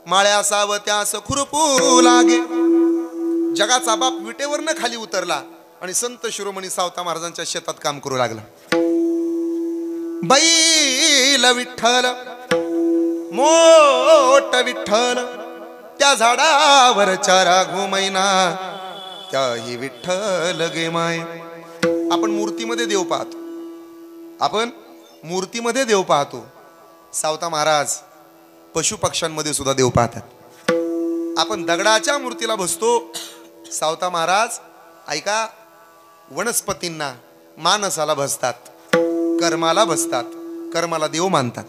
माळ्या सावत्यास खुरपू लागे. जगाचा बाप विटेवरनं खाली उतरला आणि संत शिरोमणी सावता महाराजांच्या शेतात काम करू लागला. बैल विठ्ठल मोठ विठ्ठल त्या झाडावर चारा घुमैना त्याही विठ्ठल गे माय. आपण मूर्तीमध्ये देव पाहतो, आपण मूर्तीमध्ये देव पाहतो. सावता महाराज पशु पक्ष्यांमध्ये सुद्धा देव पाहतात. आपण दगडाच्या मूर्तीला बसतो, सावता महाराज ऐका वनस्पतींना मानसाला बसतात, कर्माला बसतात, कर्माला देव मानतात.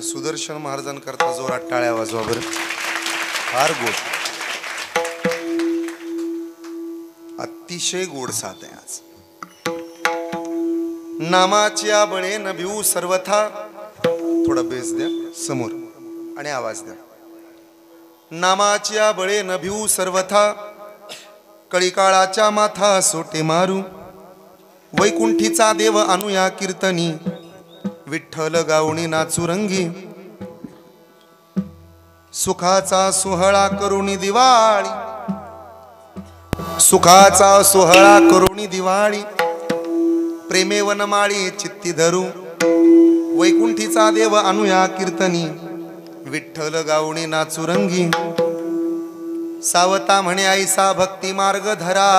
सुदर्शन महाराजांकरता जोरात टाळ्या वाजवा बरं. फार गोड, अतिशय गोड साथ आहे आज. नामाच्या बळे न भिऊ सर्वथा. थोडा बेस द्या समोर आणि आवाज द्या. नामाच्या बळे न भिऊ सर्वथा कळीकाळाच्या माथा सोटे मारू. वैकुंठीचा देव अनुया कीर्तनी विठ्ठल गावणी नाचू रंगी. सुखाचा सोहळा करुणी दिवाळी, सुखाचा सोहळा करुणी दिवाळी. प्रेमे वनमाळी चित्ती धरू वैकुंठीचा देव अनुया कीर्तनी विठ्ठल गावणी नाचू रंगी. सावता म्हणे ऐसा भक्ती मार्ग धरा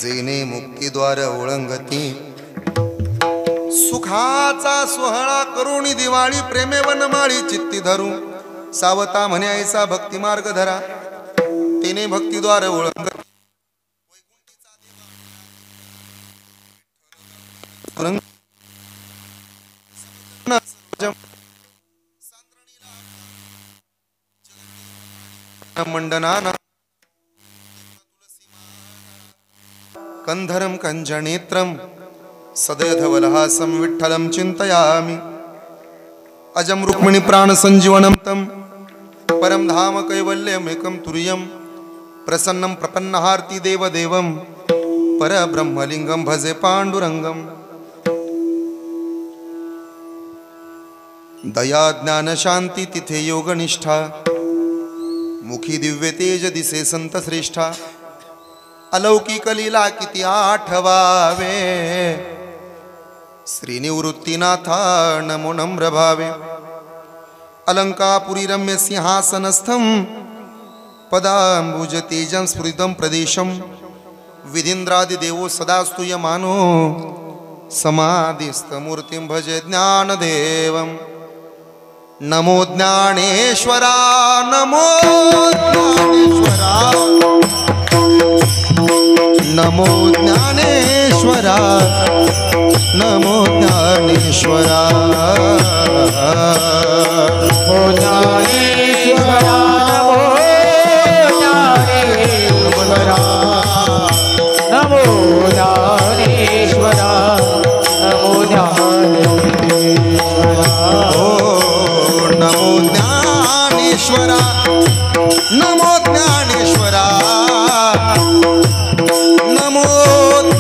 जेने मुक्तीद्वार ओळंगती. सुखाचा सोहळा करुणी दिवाळी प्रेमे वनमाळी चित्ती धरू. सावता म्हणे ऐसा भक्ती मार्ग धरा तेने भक्तीद्वार ओळंगती. मंडनाना कंधरम कंजनेत्रम सदयधवलहासं विठ्ठलं चिंतयामि. अजं रुक्मिणी प्राण संजीवनं तं परम धाम कैवल्यमेकं तुर्यं. प्रसन्नं प्रपन्नहार्ति देवदेवं परब्रह्मलिंगं भजे पांडुरंगं. दया ज्ञान शांती तिथे योग निष्ठा मुखी दिव्य तेज दिसे संत श्रेष्ठा. अलौकिक लीला किती आठवावे श्रीनिवृत्तीनाथा नमो नम्र भावे. अलंकापुरी रम्य सिंहासनस्थं पदांबुज तेजं स्फुरितं प्रदेशं. विधीन्द्रादिदेवो सदा स्तूयमानो समाधिस्थमूर्तिं भजे ज्ञानदेवं. नमो ज्ञानेश्वरा नमो ज्ञानेश्वरा नमो ज्ञानेश्वरा नमो ज्ञानेश्वरा. नमो ज्ञानेश्वरा नमो ज्ञानेश्वरा नमो ज्ञानेश्वरा. नमो ज्ञानेश्वरा नमो ज्ञानेश्वरा नमो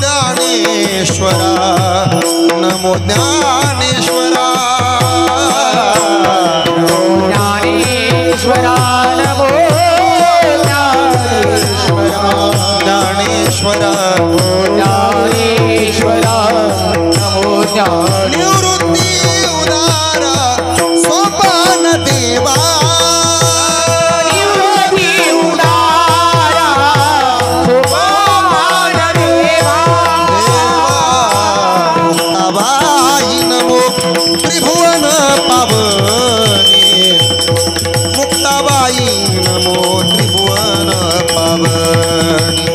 ज्ञानेश्वरा नमो ज्ञानेश्वरा. ज्ञानेश्वरा नमो ज्ञानेश्वरा ज्ञानेश्वरा नमो ज्ञानेश्वरा. निवृत्ती उदारा सोपान देवा निवृत्ती नमो त्रिभुवन पावनी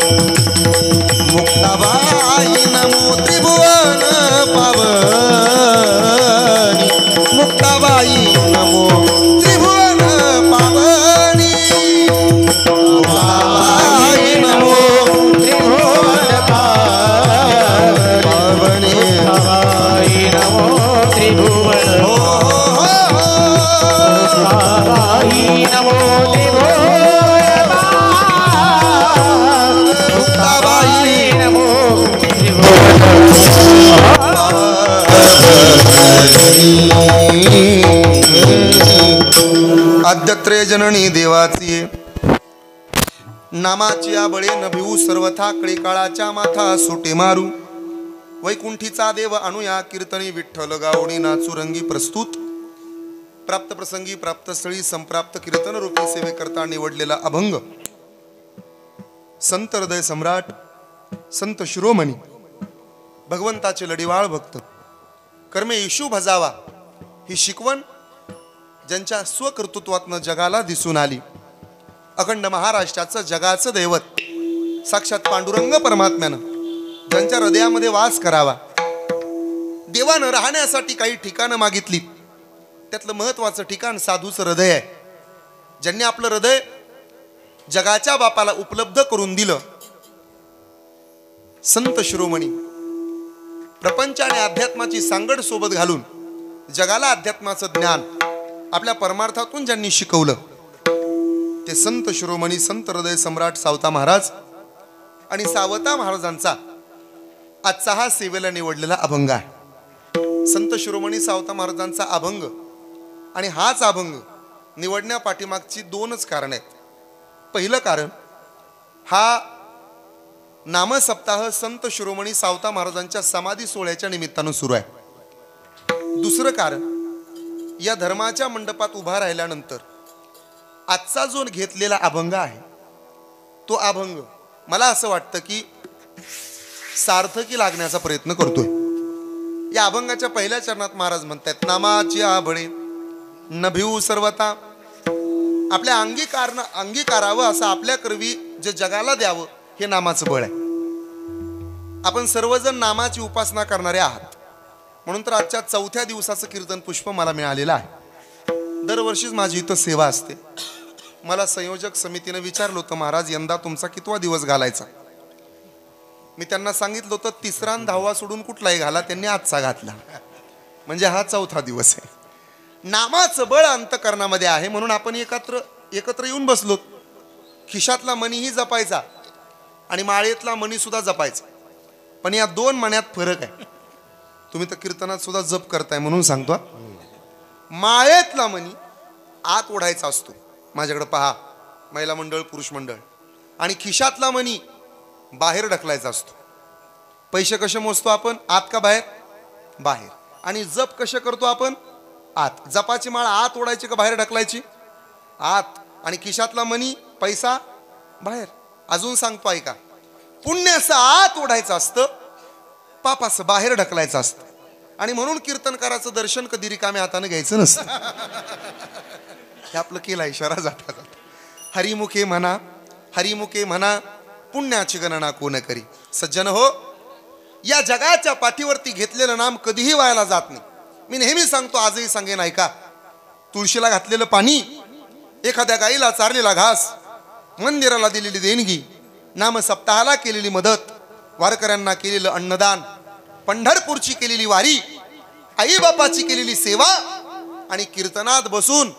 मुक्ताबाई नमो त्रिभुवन पावनी मुक्ताबाई नमो त्रिभुवन पावनी मुक्ताबाई नमो त्रिभुवन पावनी मुक्ताबाई नमो त्रिभुवन मुक्ताबाई नमो त्रिभुवन मुक्ताबाई नमो आद्यत्रे जननी देवाची नामाची आबळे न भिवू सर्वथा कळीकाळाच्या माथा सुटे मारू वैकुंठीचा देव आणूया कीर्तनी विठ्ठल गावणी नाचू रंगी प्रस्तुत प्राप्त प्रसंगी प्राप्त स्थळी संप्राप्त कीर्तन रूपी सेवेकरता निवडलेला अभंग संत हृदय सम्राट संत शिरोमणी भगवंताचे लढीवाळ भक्त कर्मे येशू भजावा ही शिकवण ज्यांच्या स्वकर्तृत्वातनं जगाला दिसून आली अखंड महाराष्ट्राचं जगाचं दैवत साक्षात पांडुरंग परमात्म्यानं ज्यांच्या हृदयामध्ये वास करावा देवानं राहण्यासाठी काही ठिकाणं मागितली त्यातलं महत्वाचं ठिकाण साधूचं हृदय आहे ज्यांनी आपलं हृदय जगाच्या बापाला उपलब्ध करून दिलं संत शिरोमणी प्रपंच आणि अध्यात्माची सांगड सोबत घालून जगाला अध्यात्माचं ज्ञान आपल्या परमार्थातून ज्यांनी शिकवलं ते संत शिरोमणी संत हृदय सम्राट सावता महाराज आणि सावता महाराजांचा आजचा हा सेवेला निवडलेला अभंग आहे संत शिरोमणी सावता महाराजांचा अभंग आणि हाच अभंग निवडण्या पाठीमागची दोनच कारण आहेत पहिलं कारण हा नामसप्ताह संत शिरोमणी सावता महाराजांच्या समाधी सोहळ्याच्या निमित्तानं सुरू आहे दुसरं कारण या धर्माच्या मंडपात उभा राहिल्यानंतर आजचा जो घेतलेला अभंग आहे तो अभंग मला असं वाटतं की सार्थकी लागण्याचा प्रयत्न करतोय या अभंगाच्या पहिल्या चरणात महाराज म्हणतात नामाची आबळे न भिवू सर्वता आपल्या अंगीकारावं असं आपल्या करवी जे जगाला द्यावं हे नामाचं बळ आहे आपण सर्वजण नामाची उपासना करणारे आहात म्हणून तर आजच्या चौथ्या दिवसाचं कीर्तन पुष्प मला मिळालेलं आहे दरवर्षीच माझी इथं सेवा असते मला संयोजक समितीने विचारलं होतं महाराज यंदा तुमचा कितवा दिवस घालायचा मी त्यांना सांगितलं होतं तिसरा आणि 10वा सोडून कुठलाही घाला त्यांनी आजचा घातला म्हणजे हा चौथा दिवस आहे नामाचं बळ अंतकरणामध्ये आहे म्हणून आपण एकत्र येऊन बसलो खिशातला मनीही जपायचा आणि माळेतला मणी सुद्धा जपायचा पण या दोन मण्यात फरक आहे तुम्ही तर कीर्तनात सुद्धा जप करताय म्हणून सांगतो माळेतला मणी आत ओढायचा असतो माझ्याकडे पहा महिला मंडळ पुरुष मंडळ आणि खिशातला मणी बाहेर ढकलायचा असतो पैसे कसे मोजतो आपण आत का बाहेर बाहेर आणि जप कसे करतो आपण आत जपाची माळ आत ओढायची का बाहेर ढकलायची आत आणि खिशातला मणी पैसा बाहेर अजून सांगतो ऐका पुण्याचं आत ओढायचं असतं पापाचं बाहेर ढकलायचं असतं आणि म्हणून कीर्तनकाराचं दर्शन कधी रिकाम्या हाताने घ्यायचं नसतं हे आपलं केला इशारा जाता हरिमुखे म्हणा पुण्याची गणना कोण करी सज्जन हो या जगाच्या पाठीवरती घेतलेलं नाम कधीही वायाला जात नाही मी नेहमी सांगतो आजही सांगेन ऐका तुळशीला घातलेलं पाणी एखाद्या गाईला चारलेला घास मंदिराला दिलेली देणगी नाम सप्ताहाला केलेली मदत वारकऱ्यांना केलेलं अन्नदान पंढरपूरची केलेली वारी आई बापाची केलेली सेवा आणि कीर्तनात बसून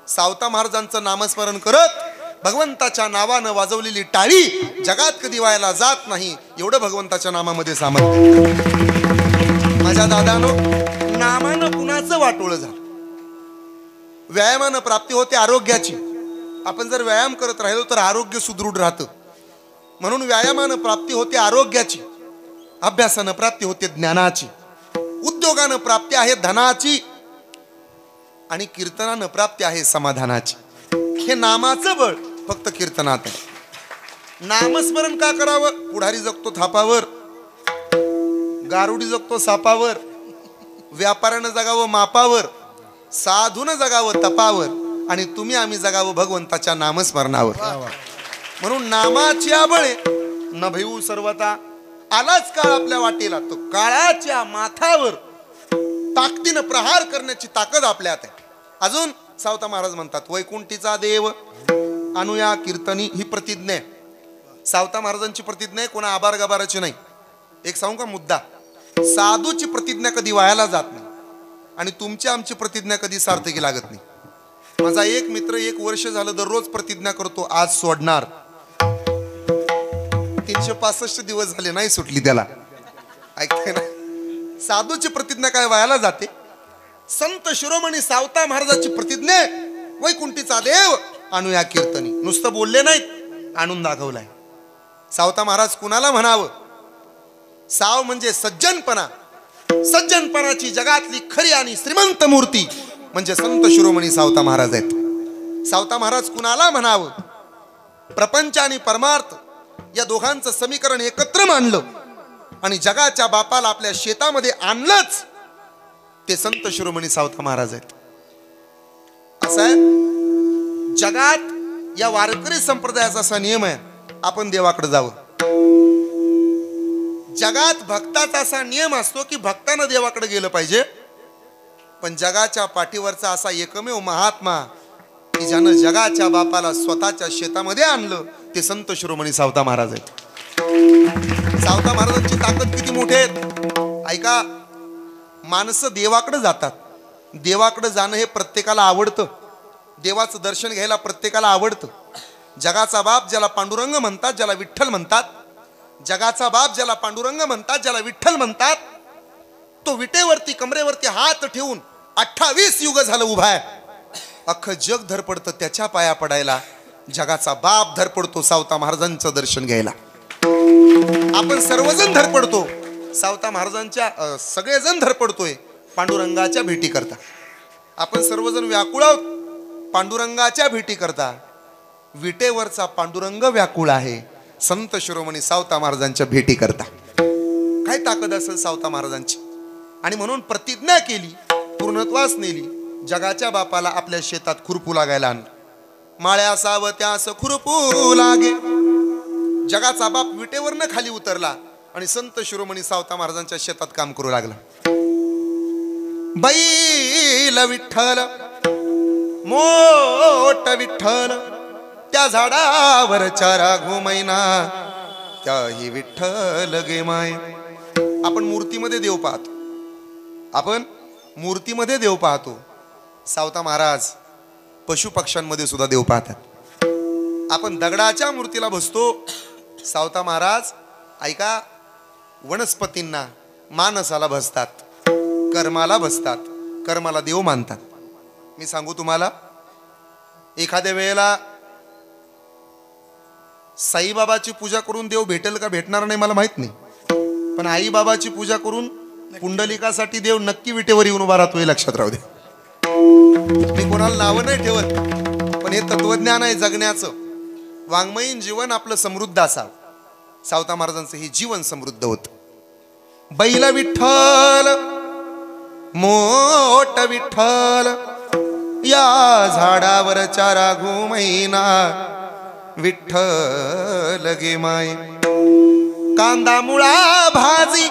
सावता महाराजांचं नामस्मरण करत भगवंताच्या नावानं वाजवलेली टाळी जगात कधी वायाला जात नाही एवढं भगवंताच्या नामामध्ये सामर्थ्य माझ्या दादानो नामानं कुणाचं वाटोळं झालं व्यायामानं प्राप्ती होते आरोग्याची आपण जर व्यायाम करत राहिलो तर आरोग्य सुदृढ राहतं म्हणून व्यायामानं प्राप्ती होते आरोग्याची अभ्यासानं प्राप्ती होते ज्ञानाची उद्योगानं प्राप्ती आहे धनाची आणि कीर्तनानं प्राप्ती आहे समाधानाची हे नामाचं बळ फक्त कीर्तनात आहे नामस्मरण का करावं पुढारी जगतो थापावर गारुडी जगतो सापावर व्यापाऱ्यानं जगावं मापावर साधून जगावं तपावर आणि तुम्ही आम्ही जगावं भगवंताच्या नामस्मरणावर. म्हणून नामाच्या बळे न भयू सर्वता. आलाच काळ आपल्या वाटेला, तो काळाच्या माथावर ताकदीनं प्रहार करण्याची ताकद आपल्यात आहे. अजून सावता महाराज म्हणतात, वैकुंठीचा देव अनुया कीर्तनी ही प्रतिज्ञा आहे. सावता महाराजांची प्रतिज्ञा आहे, कोणा आबार गबाराची नाही. एक सांगू का मुद्दा, साधूची प्रतिज्ञा कधी वायाला जात नाही आणि तुमची आमची प्रतिज्ञा कधी सार्थकी लागत नाही. माझा एक मित्र 1 वर्ष झालं दररोज प्रतिज्ञा करतो, आज सोडणार. 365 दिवस झाले नाही सुटली त्याला. ऐकताय ना, साधूची प्रतिज्ञा काय वायाला जाते. संत शिरोमणी सावता महाराजांची प्रतिज्ञा वैकुंठीचा देव अनुया कीर्तनी. नुसतं बोलले नाहीत, आणून दाखवलाय. सावता महाराज कुणाला म्हणावं? साव म्हणजे सज्जनपणा. सज्जनपणाची जगातली खरी आणि श्रीमंत मूर्ती म्हणजे संत शिरोमणी सावता महाराज आहेत. सावता महाराज कुणाला म्हणावं? प्रपंच आणि परमार्थ या दोघांचं समीकरण एकत्र मांडलं आणि जगाच्या बापाला आपल्या शेतामध्ये आणलंच, ते संत शिरोमणी सावता महाराज आहेत. असं आहे जगात. या वारकरी संप्रदायाचा असा नियम आहे, आपण देवाकडे जावं. जगात भक्ताचा असा नियम असतो की भक्तानं देवाकडे गेलं पाहिजे. पण जगाच्या पाठीवरचा असा एकमेव महात्मा की ज्यानं जगाच्या बापाला स्वतःच्या शेतामध्ये आणलं, ते संत शिरोमणी सावता महाराज आहेत. सावता महाराजांची ताकद किती मोठी आहे ऐका. माणसं देवाकडे जातात. देवाकडे जाणं हे प्रत्येकाला आवडतं. देवाचं दर्शन घ्यायला प्रत्येकाला आवडतं. जगाचा बाप ज्याला पांडुरंग म्हणतात, ज्याला विठ्ठल म्हणतात, जगाचा बाप ज्याला पांडुरंग म्हणतात, ज्याला विठ्ठल म्हणतात, तो विटेवरती कमरेवरती हात ठेवून 28 युग झालं उभा आहे. अख्खं जग धडपडतं त्याच्या पाया पडायला. जगाचा बाप धडपडतो सावता महाराजांचं दर्शन घ्यायला. आपण सर्वजण धडपडतो सावता महाराजांच्या, सगळेजण धडपडतोय पांडुरंगाच्या भेटी करता. आपण सर्वजण व्याकुळ आहोत पांडुरंगाच्या भेटी करता. विटेवरचा पांडुरंग व्याकुळ आहे संत शिरोमणी सावता महाराजांच्या भेटी करता. काय ताकद असेल सावता महाराजांची. आणि म्हणून प्रतिज्ञा केली, पूर्णत्वास नेली. जगाच्या बापाला आपल्या शेतात खुरपू लागायला आणलं. माळ्या सावत्यास खुरपू लागे. जगाचा बाप विटेवरनं खाली उतरला आणि संत शिरोमणी सावता महाराजांच्या शेतात काम करू लागला. बैल विठ्ठल मोठ विठ्ठल त्या झाडावर चारा घुमैना, त्याही विठ्ठल गे माय. आपण मूर्तीमध्ये देव पाहतो. आपण मूर्तीमध्ये देव पाहतो. सावता महाराज पशु पक्ष्यांमध्ये सुद्धा देव पाहतात. आपण दगडाच्या मूर्तीला बसतो. सावता महाराज ऐका, वनस्पतींना मानसाला बसतात, कर्माला बसतात, कर्माला देव मानतात. मी सांगू तुम्हाला, एखाद्या वेळेला साईबाबाची पूजा करून देव भेटेल का भेटणार नाही मला माहित नाही, पण आई बाबाची पूजा करून पुंडलिकासाठी देव नक्की विटेवर येऊन उभा राहतो, हे लक्षात राहू दे. मी कोणाला नावं नाही ठेवत, पण हे तत्वज्ञान आहे जगण्याचं. वाङ्मयीन जीवन आपलं समृद्ध असावं. सावता महाराजांचं हे जीवन समृद्ध होत. बैल विठ्ठल मोठ विठ्ठल या झाडावर चारा घुमैना, विठ्ठल गे माय. कांदा मुळा भाजी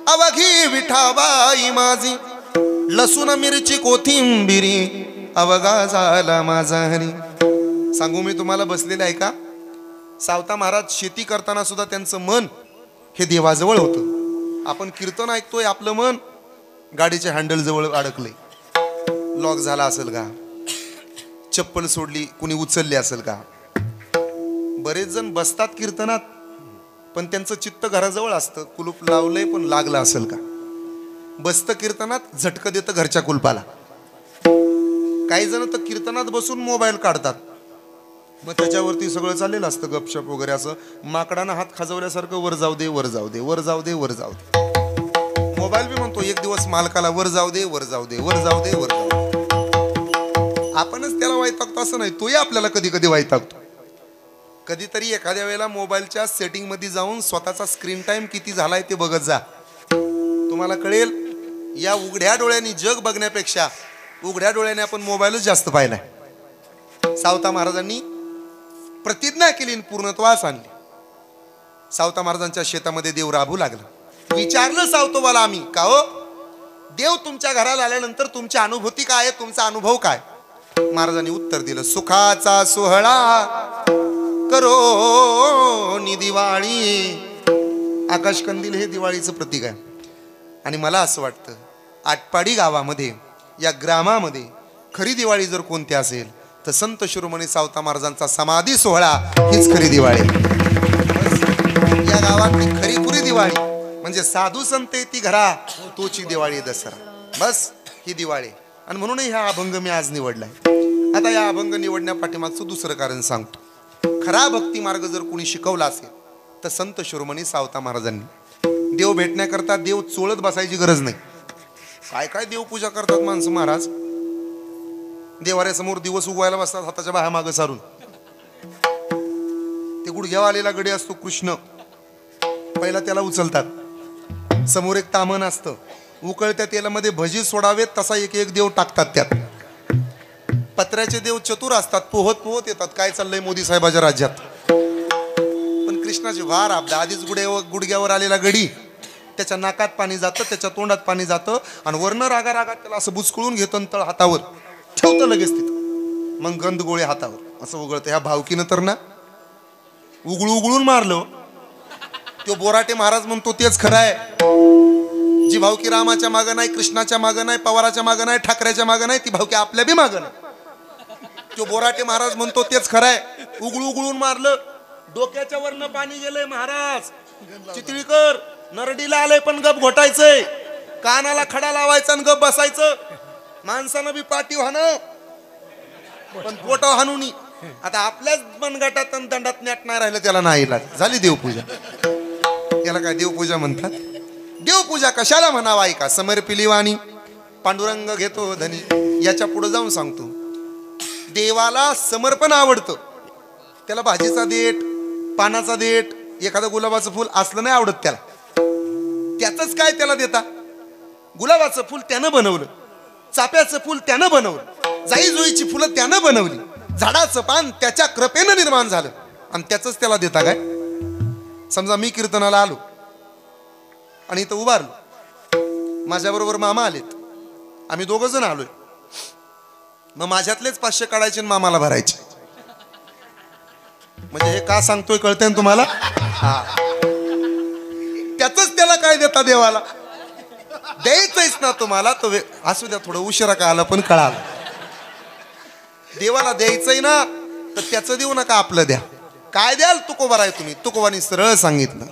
अवघी विठाबाई माझी, लसूण मिरची कोथिंबिरी अवघा झाला माझा हरी. सांगू मी तुम्हाला बसलेले आहे का, सावता महाराज शेती करताना सुद्धा त्यांचं मन हे देवाजवळ होतं. आपण कीर्तन ऐकतोय, आपलं मन गाडीच्या हँडल जवळ अडकलंय. लॉक झाला असेल का, चप्पल सोडली कुणी उचलली असेल का. बरेच जण बसतात कीर्तनात पण त्यांचं चित्त घराजवळ असतं. कुलूप लावलंय पण लागलं असेल का. बसतं कीर्तनात झटकं देतं घरच्या कुलपाला. काही जण तर कीर्तनात बसून मोबाईल काढतात, मग त्याच्यावरती सगळं चाललेलं असतं गपशप वगैरे. असं माकडानं हात खाजवल्यासारखं वर जाऊ दे वर जाऊ दे वर जाऊ दे वर जाऊ दे. मोबाईल बी म्हणतो एक दिवस मालकाला वर जाऊ दे वर जाऊ दे वर जाऊ दे वर जाऊ दे. आपणच त्याला वैतागतो असं नाही, तोही आपल्याला कधी कधी वैतागतो. कधीतरी एखाद्या वेळेला मोबाईलच्या सेटिंग मध्ये जाऊन स्वतःचा स्क्रीन टाइम किती झालाय ते बघत जा. तुम्हाला कळेल, या उघड्या डोळ्यांनी जग बघण्यापेक्षा उघड्या डोळ्याने आपण मोबाईलच जास्त पाहिलाय. सावता महाराजांनी प्रतिज्ञा केली आणि पूर्णत्वास आणली. सावता महाराजांच्या शेतामध्ये देव राबू लागला. विचारलं सावतोबाला आम्ही, का हो देव तुमच्या घराला आल्यानंतर तुमची अनुभूती काय आहे, तुमचा अनुभव काय? महाराजांनी उत्तर दिलं, सुखाचा सोहळा करो नि दिवाळी. आकाशकंदील हे दिवाळीचं प्रतीक आहे. आणि मला असं वाटतं आटपाडी गावामध्ये, या ग्रामामध्ये खरी दिवाळी जर कोणती असेल तर संत शिरोमणी सावता महाराजांचा समाधी सोहळा हीच खरी दिवाळी. या गावातली खरी खुरी दिवाळी म्हणजे साधू संत ती घरा तोची दिवाळी दसरा. बस ही दिवाळी. आणि म्हणूनही हा अभंग मी आज निवडलाय. आता या अभंग निवडण्यापाठीमागचं दुसरं कारण सांगतो. खरा भक्ती मार्ग जर कोणी शिकवला असेल तर संत शिरोमणी सावता महाराजांनी. देव भेटण्याकरता देव चोळत बसायची गरज नाही. काय काय देवपूजा करतात माणसं महाराज. देवाऱ्यासमोर दिवस उगवायला बसतात हाताच्या बाह्या मागं सारून. ते गुडघ्यावर आलेला गडी असतो कृष्ण, पहिला त्याला उचलतात. समोर एक तामण असतं, उकळत्या तेलामध्ये भजी सोडावेत तसा एक एक देव टाकतात त्यात. पत्र्याचे देव चतुर असतात, पोहत पोहत येतात काय चाललंय मोदी साहेबाच्या राज्यात. पण कृष्णाचे वार आपदा आधीच गुडघ्यावर आलेला गडी, त्याच्या नाकात पाणी जातं, त्याच्या तोंडात पाणी जातं आणि वर्ण रागा रागात त्याला असं बुचकळून घेतं आणि तळ हातावर ठेवतं लगेच तिथं. मग गंध गोळे हातावर असं उघडतं. ह्या भावकीनं तर ना उघळून मारलं. तो बोराटे महाराज म्हणतो तेच खरं आहे. जी भावकी रामाच्या मागं नाही, कृष्णाच्या मागं नाही, पवाराच्या मागं नाही, ठाकरेच्या मागं नाही, ती भावकी आपल्या बी मागं नाही. तो बोराटे महाराज म्हणतो तेच खरं आहे. उघळून मारलं, डोक्याच्या वरनं पाणी गेलंय महाराज. चितळीकर नरडीला आलंय पण गप घोटायचंय, कानाला खडा लावायचा आणि गप बसायचं. माणसानं बी पाठी हाणं पण पोट हाणून. आता आपल्याच मनगटात आणि दंडात नेट नाही राहिलं त्याला नाही इलाज. झाली देवपूजा. त्याला काय देवपूजा म्हणतात? देवपूजा कशाला म्हणावा ऐका. समर्पिली वाणी पांडुरंग घेतो धनी. याच्या पुढे जाऊन सांगतो, देवाला समर्पण आवडतं. त्याला भाजीचा देठ, पानाचा देठ, एखादं गुलाबाचं फुल असलं नाही आवडत त्याला. त्याच काय त्याला देता? गुलाबाचं फुल त्यानं बनवलं, चाप्याचं फुल त्यानं बनवलं, जाई जुईची फुलं त्यानं बनवली, झाडाचं पान त्याच्या कृपेनं निर्माण झालं आणि त्याच त्याला देता काय? समजा मी कीर्तनाला आलो आणि इथं उभारलो, माझ्याबरोबर मामा आलेत, आम्ही दोघं जण आलोय. मग माझ्यातलेच 500 काढायचे आणि मामाला भरायचे. म्हणजे हे का सांगतोय कळतंय ना तुम्हाला? हा, त्याच त्याला काय देता देवाला? द्यायचंच ना तुम्हाला. तो असू द्या थोडं उशिरा का आला पण कळालं. देवाला द्यायचंय ना तर त्याचं देऊ नका, आपलं द्या. काय द्याल? तुकोबा आहे तुम्ही. तुकोबानी सरळ सांगितलं,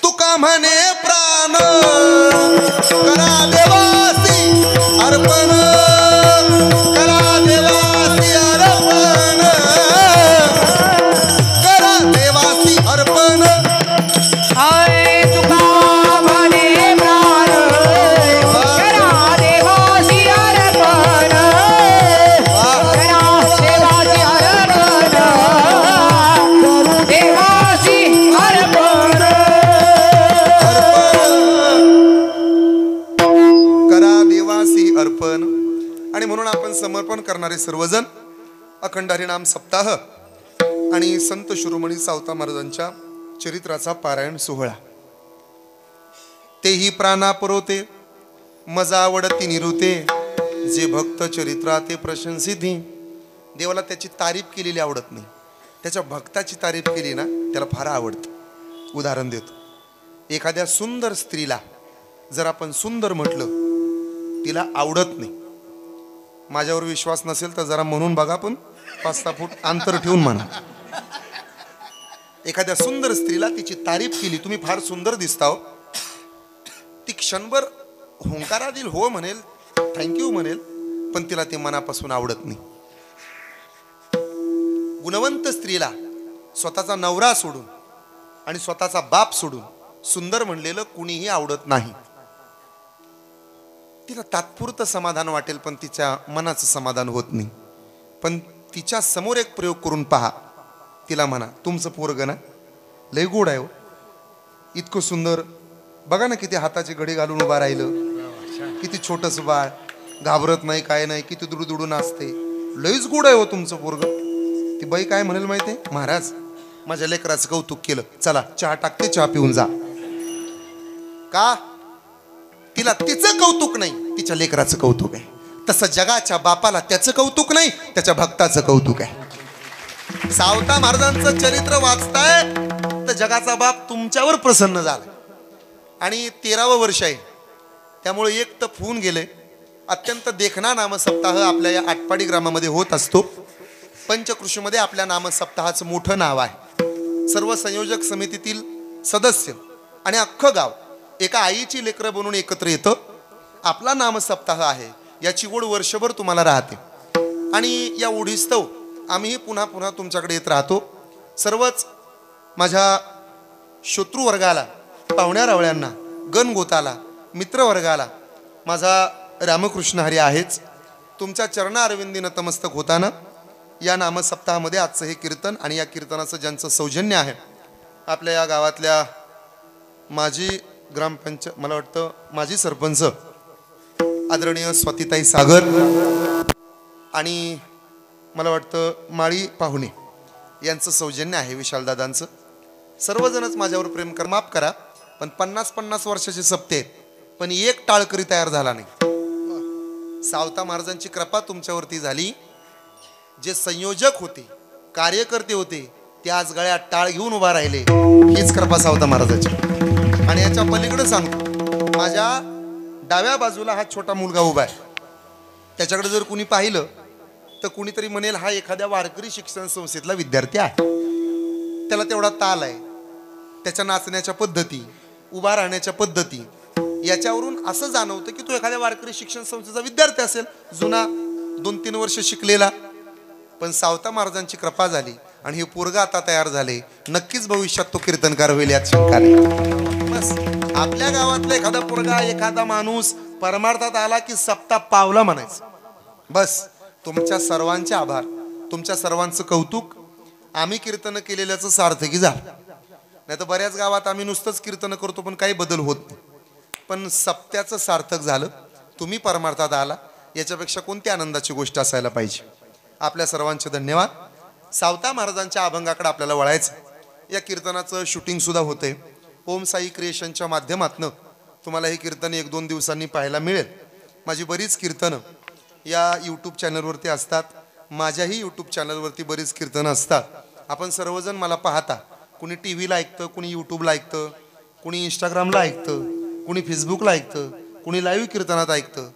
तुका म्हणे प्राण करा देवासी अर्पण, करा देवासी अर्पण, करा देवासी अर्पण. हाय तुका म्हणे प्राण करा देवासी अर्पण, करा देवासी अर्पण, देवासी अर्पण. करा देवासी अर्पण. आणि म्हणून आपण समर्पण करणारे सर्वजण अखंड हरिनाम सप्ताह आणि संत शिरोमणी सावता महाराजांच्या चरित्राचा पारायण सोहळा. तेही प्राणा पुरवते मजा आवडती निरुते, जे भक्त चरित्रा ते प्रशंसिती. देवाला त्याची तारीफ केलेली आवडत नाही, त्याच्या भक्ताची तारीफ केली ना त्याला फार आवडतं. उदाहरण देतो. एखाद्या सुंदर स्त्रीला जर आपण सुंदर म्हटलं, तिला आवडत नाही. माझ्यावर विश्वास नसेल तर जरा म्हणून बघा, पण 5-6 फूट अंतर ठेवून म्हणा. एखाद्या सुंदर स्त्रीला तिची तारीफ केली, तुम्ही फार सुंदर दिसता हो, ती क्षणभर हुंकारा देईल, हो म्हणेल, थँक्यू म्हणेल, पण तिला ते मनापासून आवडत नाही. गुणवंत स्त्रीला स्वतःचा नवरा सोडून आणि स्वतःचा बाप सोडून सुंदर म्हणलेलं कुणीही आवडत नाही. तिला तात्पुरतं समाधान वाटेल पण तिच्या मनाचं समाधान होत नाही. पण तिच्या समोर एक प्रयोग करून पहा. तिला म्हणा, तुमचं पोरग ना लय गोड आहे हो, इतकं सुंदर, बघा ना किती हाताची घडी घालून उभा राहिलं, किती छोटंसं बाळ, घाबरत नाही, काय नाही, किती दुडू नाचते. लईच गुड आहे हो तुमचं पोरग. ती बाई काय म्हणेल माहिती आहे, महाराज माझ्या लेकराचं कौतुक केलं, चला चहा टाकते, चहा पिऊन जा. का? तिला तिचं कौतुक नाही, तिच्या लेकराचं कौतुक आहे. तसं जगाच्या बापाला त्याचं कौतुक नाही, त्याच्या भक्ताचं कौतुक आहे. सावता महाराजांचं चरित्र वाचताय तर जगाचा बाप तुमच्यावर प्रसन्न झाला. आणि 13वं वर्ष आहे, त्यामुळे एक तप होऊन गेले. अत्यंत देखणा नामसप्ताह आपल्या या आटपाडी ग्रामामध्ये होत असतो. पंचकृषीमध्ये आपल्या नामसप्ताहाचं मोठं नाव आहे. सर्व संयोजक समितीतील सदस्य आणि अख्खं गाव एका आईची लेकरं बनून एकत्र येतं. आपला नामसप्ताह आहे, याची ओढ वर्षभर तुम्हाला राहते. आणि या ओढीस्तव आम्हीही पुन्हा पुन्हा तुमच्याकडे येत राहतो. सर्वच माझ्या शत्रुवर्गाला, पाहुण्या रावळ्यांना, गणगोताला, मित्रवर्गाला माझा रामकृष्ण हरी आहेच. तुमच्या चरणा अरविंदी नतमस्तक होताना या नामसप्ताहामध्ये आजचं हे कीर्तन आणि या कीर्तनाचं ज्यांचं सौजन्य आहे, आपल्या या गावातल्या माजी मला वाटतं माजी सरपंच आदरणीय स्वातीताई सागर आणि मला वाटतं माळी पाहुणे यांचं सौजन्य आहे, विशालदादांचं. सर्वजणच माझ्यावर प्रेम कर, माफ करा पण 50-50 वर्षाचे सप्ते आहेत, पण एक टाळकरी तयार झाला नाही. सावता महाराजांची कृपा तुमच्यावरती झाली. जे संयोजक होते, कार्यकर्ते होते, ते आज गळ्यात टाळ घेऊन उभा राहिले, हीच कृपा सावता महाराजांची. आणि याच्या पलीकडे सांगतो, माझ्या डाव्या बाजूला हा छोटा मुलगा उभा आहे. त्याच्याकडे जर कुणी पाहिलं तर कुणीतरी म्हणेल हा एखाद्या वारकरी शिक्षण संस्थेतला विद्यार्थी आहे. त्याला तेवढा ताल आहे, त्याच्या नाचण्याच्या पद्धती, उभा राहण्याच्या पद्धती, याच्यावरून असं जाणवतं की तो एखाद्या वारकरी शिक्षण संस्थेचा विद्यार्थी असेल, जुना 2-3 वर्ष शिकलेला. पण सावता महाराजांची कृपा झाली आणि हे पोरगा आता तयार झाले. नक्कीच भविष्यात तो कीर्तनकार होईल, यात शंका नाही. बस आपल्या गावातला एखादा पोरगा, एखादा माणूस परमार्थात आला की सप्ताह पावला म्हणायचं. बस तुमच्या सर्वांचे आभार, तुमच्या सर्वांचं कौतुक. आम्ही कीर्तन केलेल्याचं सार्थकी झालं. नाही तर बऱ्याच गावात आम्ही नुसतंच कीर्तन करतो पण काही बदल होत नाही. पण सप्त्याचं सार्थक झालं, तुम्ही परमार्थात आला, याच्यापेक्षा कोणती आनंदाची गोष्ट असायला पाहिजे. आपल्या सर्वांचे धन्यवाद. सावता महाराजांच्या अभंगाकडे आपल्याला वळायचं. या कीर्तनाचं शूटिंग सुद्धा होते. ओम साई क्रिएशनच्या माध्यमातून तुम्हाला हे कीर्तन 1-2 दिवसांनी पाहायला मिळेल. माझी बरीच कीर्तनं या यूट्यूब चॅनलवरती असतात. माझ्याही यूट्यूब चॅनलवरती बरीच कीर्तनं असतात. आपण सर्वजण मला पाहता. कुणी टी व्हीला ऐकतं, कुणी यूट्यूबला ऐकतं, कुणी इंस्टाग्रामला ऐकतं, कुणी फेसबुकला ऐकतं, कुणी लाईव्ह कीर्तनात ऐकतं.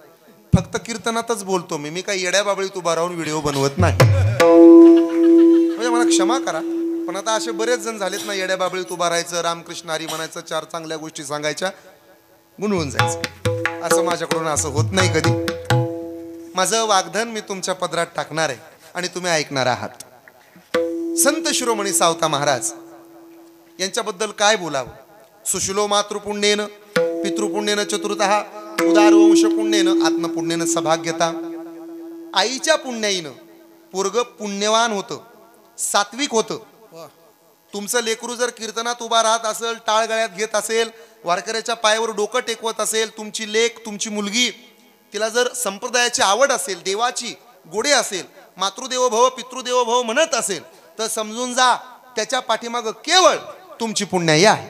फक्त कीर्तनातच बोलतो मी काही येड्या बाबळीत उभा राहून व्हिडिओ बनवत नाही. म्हणजे मला क्षमा करा, पण आता असे बरेच जण झालेत ना, येड्या बाबळीत उभा राहायचं, रामकृष्ण हरी म्हणायचं, 4 चांगल्या गोष्टी सांगायच्या, गुणवून जायचं. असं माझ्याकडून असं होत नाही कधी. माझं वाग्धन मी तुमच्या पदरात टाकणार आहे आणि तुम्ही ऐकणार आहात. संत शिरोमणी सावता महाराज यांच्याबद्दल काय बोलावं. सुशिलो मातृपुण्येन पितृपुण्येन चतुर्थः उदार वंश पुण्येन आत्मपुण्येन सभाग्यता. आईच्या पुण्याईनं पोरग पुण्यवान होतं, सात्विक होतं. तुमचं लेकरू जर कीर्तनात उभा राहत असेल, टाळ गळ्यात घेत असेल, वारकऱ्याच्या पायावर डोकं टेकवत असेल, तुमची लेक, तुमची मुलगी, तिला जर संप्रदायाची आवड असेल, देवाची गोडे असेल, मातृदेवो भव पितृदेवो भव म्हणत असेल, तर समजून जा त्याच्या पाठीमागं केवळ तुमची पुण्याई आहे.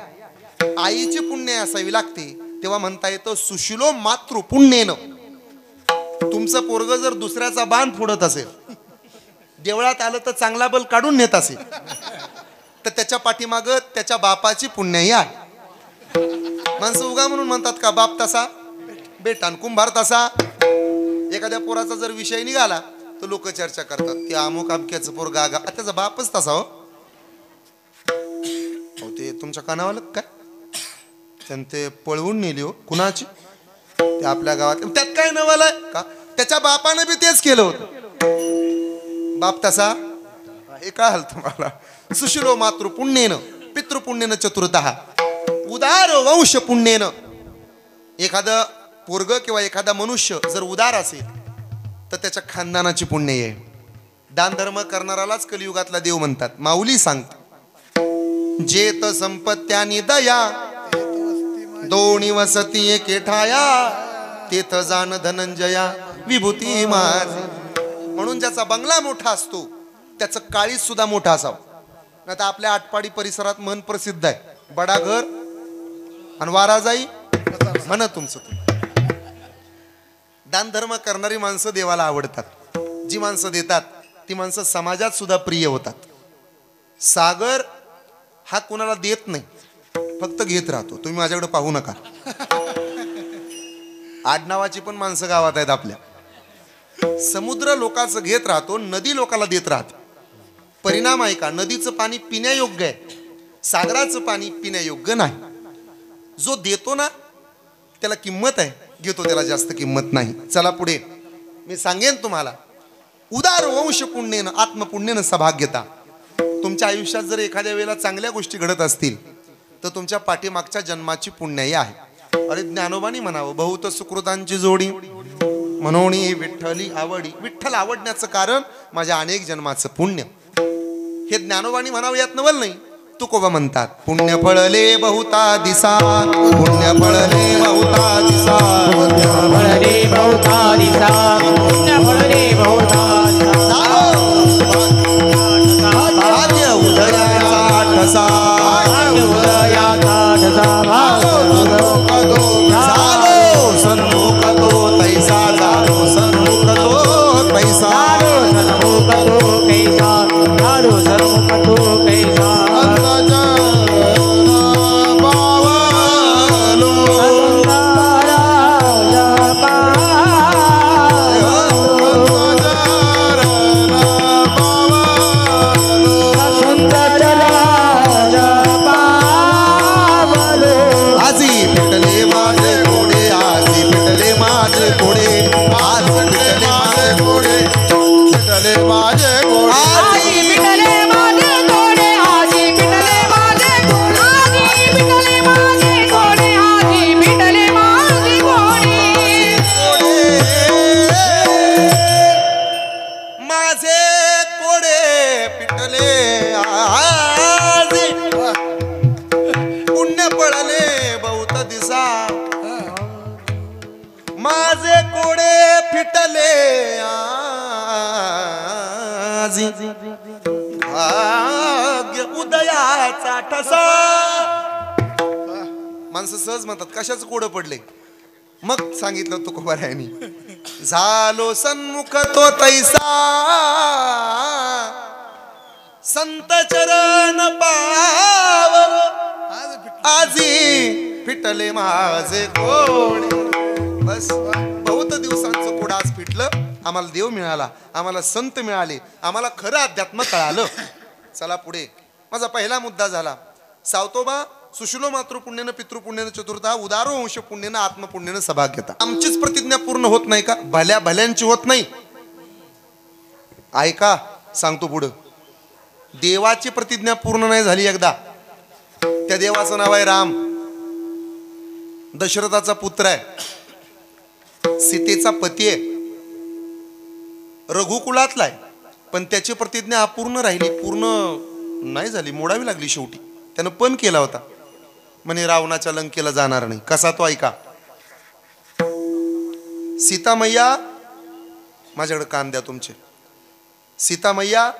आईची पुण्य असावी लागते, तेव्हा म्हणता येतं सुशिलो मातृ पुण्येनं. तुमचं पोरग जर दुसऱ्याचा बाण फोडत असेल, देवळात आलं तर चांगला बल काढून नेत असेल, तर त्याच्या पाठीमागं त्याच्या बापाची पुण्याई आहे. माणसं उगा म्हणून म्हणतात का बाप तसा बेटान कुंभार तसा. एखाद्या पोराचा जर विषय निघाला तर लोक चर्चा करतात, ते अमुक अमक्याचं पोरगा, त्याचा बापच तसा. हो ते तुमच्या कानावाला काय त्यानं ते पळवून नेली हो कुणाची, ते आपल्या गावात. त्यात काय नवालाय का, त्याच्या बापाने बी तेच केलं होतं. बाप तसा हे कळाल तुम्हाला. सुशिलो मातृ पुण्येन पितृपुण्येन चतुर्थः उदार वंश पुण्येन. एखादं पोरग किंवा एखादा मनुष्य जर उदार असेल तर त्याच्या खानदानाची पुण्य आहे. दान धर्म करणारालाच कलियुगातला देव म्हणतात. माऊली सांगतात, जेत संपत्त्यानी दया दोन्ही वसती एके ठाया, तेथ जाण धनंजया विभूती माझी. म्हणून ज्याचा बंगला मोठा असतो त्याचं काळीज सुद्धा मोठा असावं. नाही तर आपल्या आटपाडी परिसरात म्हण प्रसिद्ध आहे, बडा घर आणि वारा जाई म्हण तुमचं. दान धर्म करणारी माणसं देवाला आवडतात. जी माणसं देतात ती माणसं समाजात सुद्धा प्रिय होतात. सागर हा कुणाला देत नाही, फक्त घेत राहतो. तुम्ही माझ्याकडे पाहू नका. आडनावाची पण माणसं गावात आहेत आपल्या. समुद्र लोकांचं घेत राहतो, नदी लोकाला देत राहते. परिणाम आहे का, नदीचं पाणी पिण्यायोग्य आहे, सागराचं पाणी पिण्यायोग्य नाही. जो देतो ना त्याला किंमत आहे, घेतो त्याला जास्त किंमत नाही. चला पुढे मी सांगेन तुम्हाला. उदार वंश पुण्येनं आत्मपुण्येनं सभाग्यता. तुमच्या आयुष्यात जर एखाद्या वेळेला चांगल्या गोष्टी घडत असतील तर तुमच्या पाठीमागच्या जन्माची पुण्याई आहे. अरे ज्ञानोबानी म्हणावं, बहुत सुकृतांची जोडी म्हणून विठ्ठली आवडी. विठ्ठल आवडण्याचं कारण माझ्या अनेक जन्माचं पुण्य. हे ज्ञानोबानी म्हणावं यात नवल नाही. तुकोबा म्हणतात, पुण्य फळले बहुता दिसा, पुण्य फळले बहुता दिसा, पुण्य फळले बहुता दिसा, पुण्य फळले बहुता दिसा. भाग्य उदयाचा ठसा, भाग्य उदयाचा ठसा, झालो सन्मुख तो तैसा, झालो सन्मुख तो तैसा, सन्मुख तो कैसा, झालो सन्मुख तो कैसा. माझे कोडे फिटले आजी, भाग्य उदयाचा ठसा. माणसं सहज म्हणतात कशाचं कोडं पडले. मग सांगितलं तुकोबारायांनी, झालो सन्मुख तो तैसा, संत चरण पावलो आजी फिटले माझे कोडे. बस बहुत दिवसांचं कोड आज फिटलं. आम्हाला देव मिळाला, आम्हाला संत मिळाले, आम्हाला खरं अध्यात्म कळालं. चला पुढे. माझा पहिला मुद्दा झाला सावतोबा सुशिलो मातृपुण्यनं पितृपुण्यनं चतुर्था, उदारो वंश पुण्यनं आत्मपुण्यनं सभाग्यता. आमचीच प्रतिज्ञा पूर्ण होत नाही का? भल्या भल्यांची होत नाही. ऐका सांगतो पुढं. देवाची प्रतिज्ञा पूर्ण नाही झाली एकदा. त्या देवाचं नाव आहे राम. दशरथाचा पुत्र आहे, सीतेचा पती आहे, रघुकुलातला आहे. पण त्याची प्रतिज्ञा अपूर्ण राहिली, पूर्ण नाही झाली, मोडावी लागली. शेवटी त्यानं पण केला होता, म्हणे रावणाच्या लंकेला जाणार नाही. कसा तो ऐका. सीता मैया, माझ्याकडे कान द्या तुमचे. सीता मैया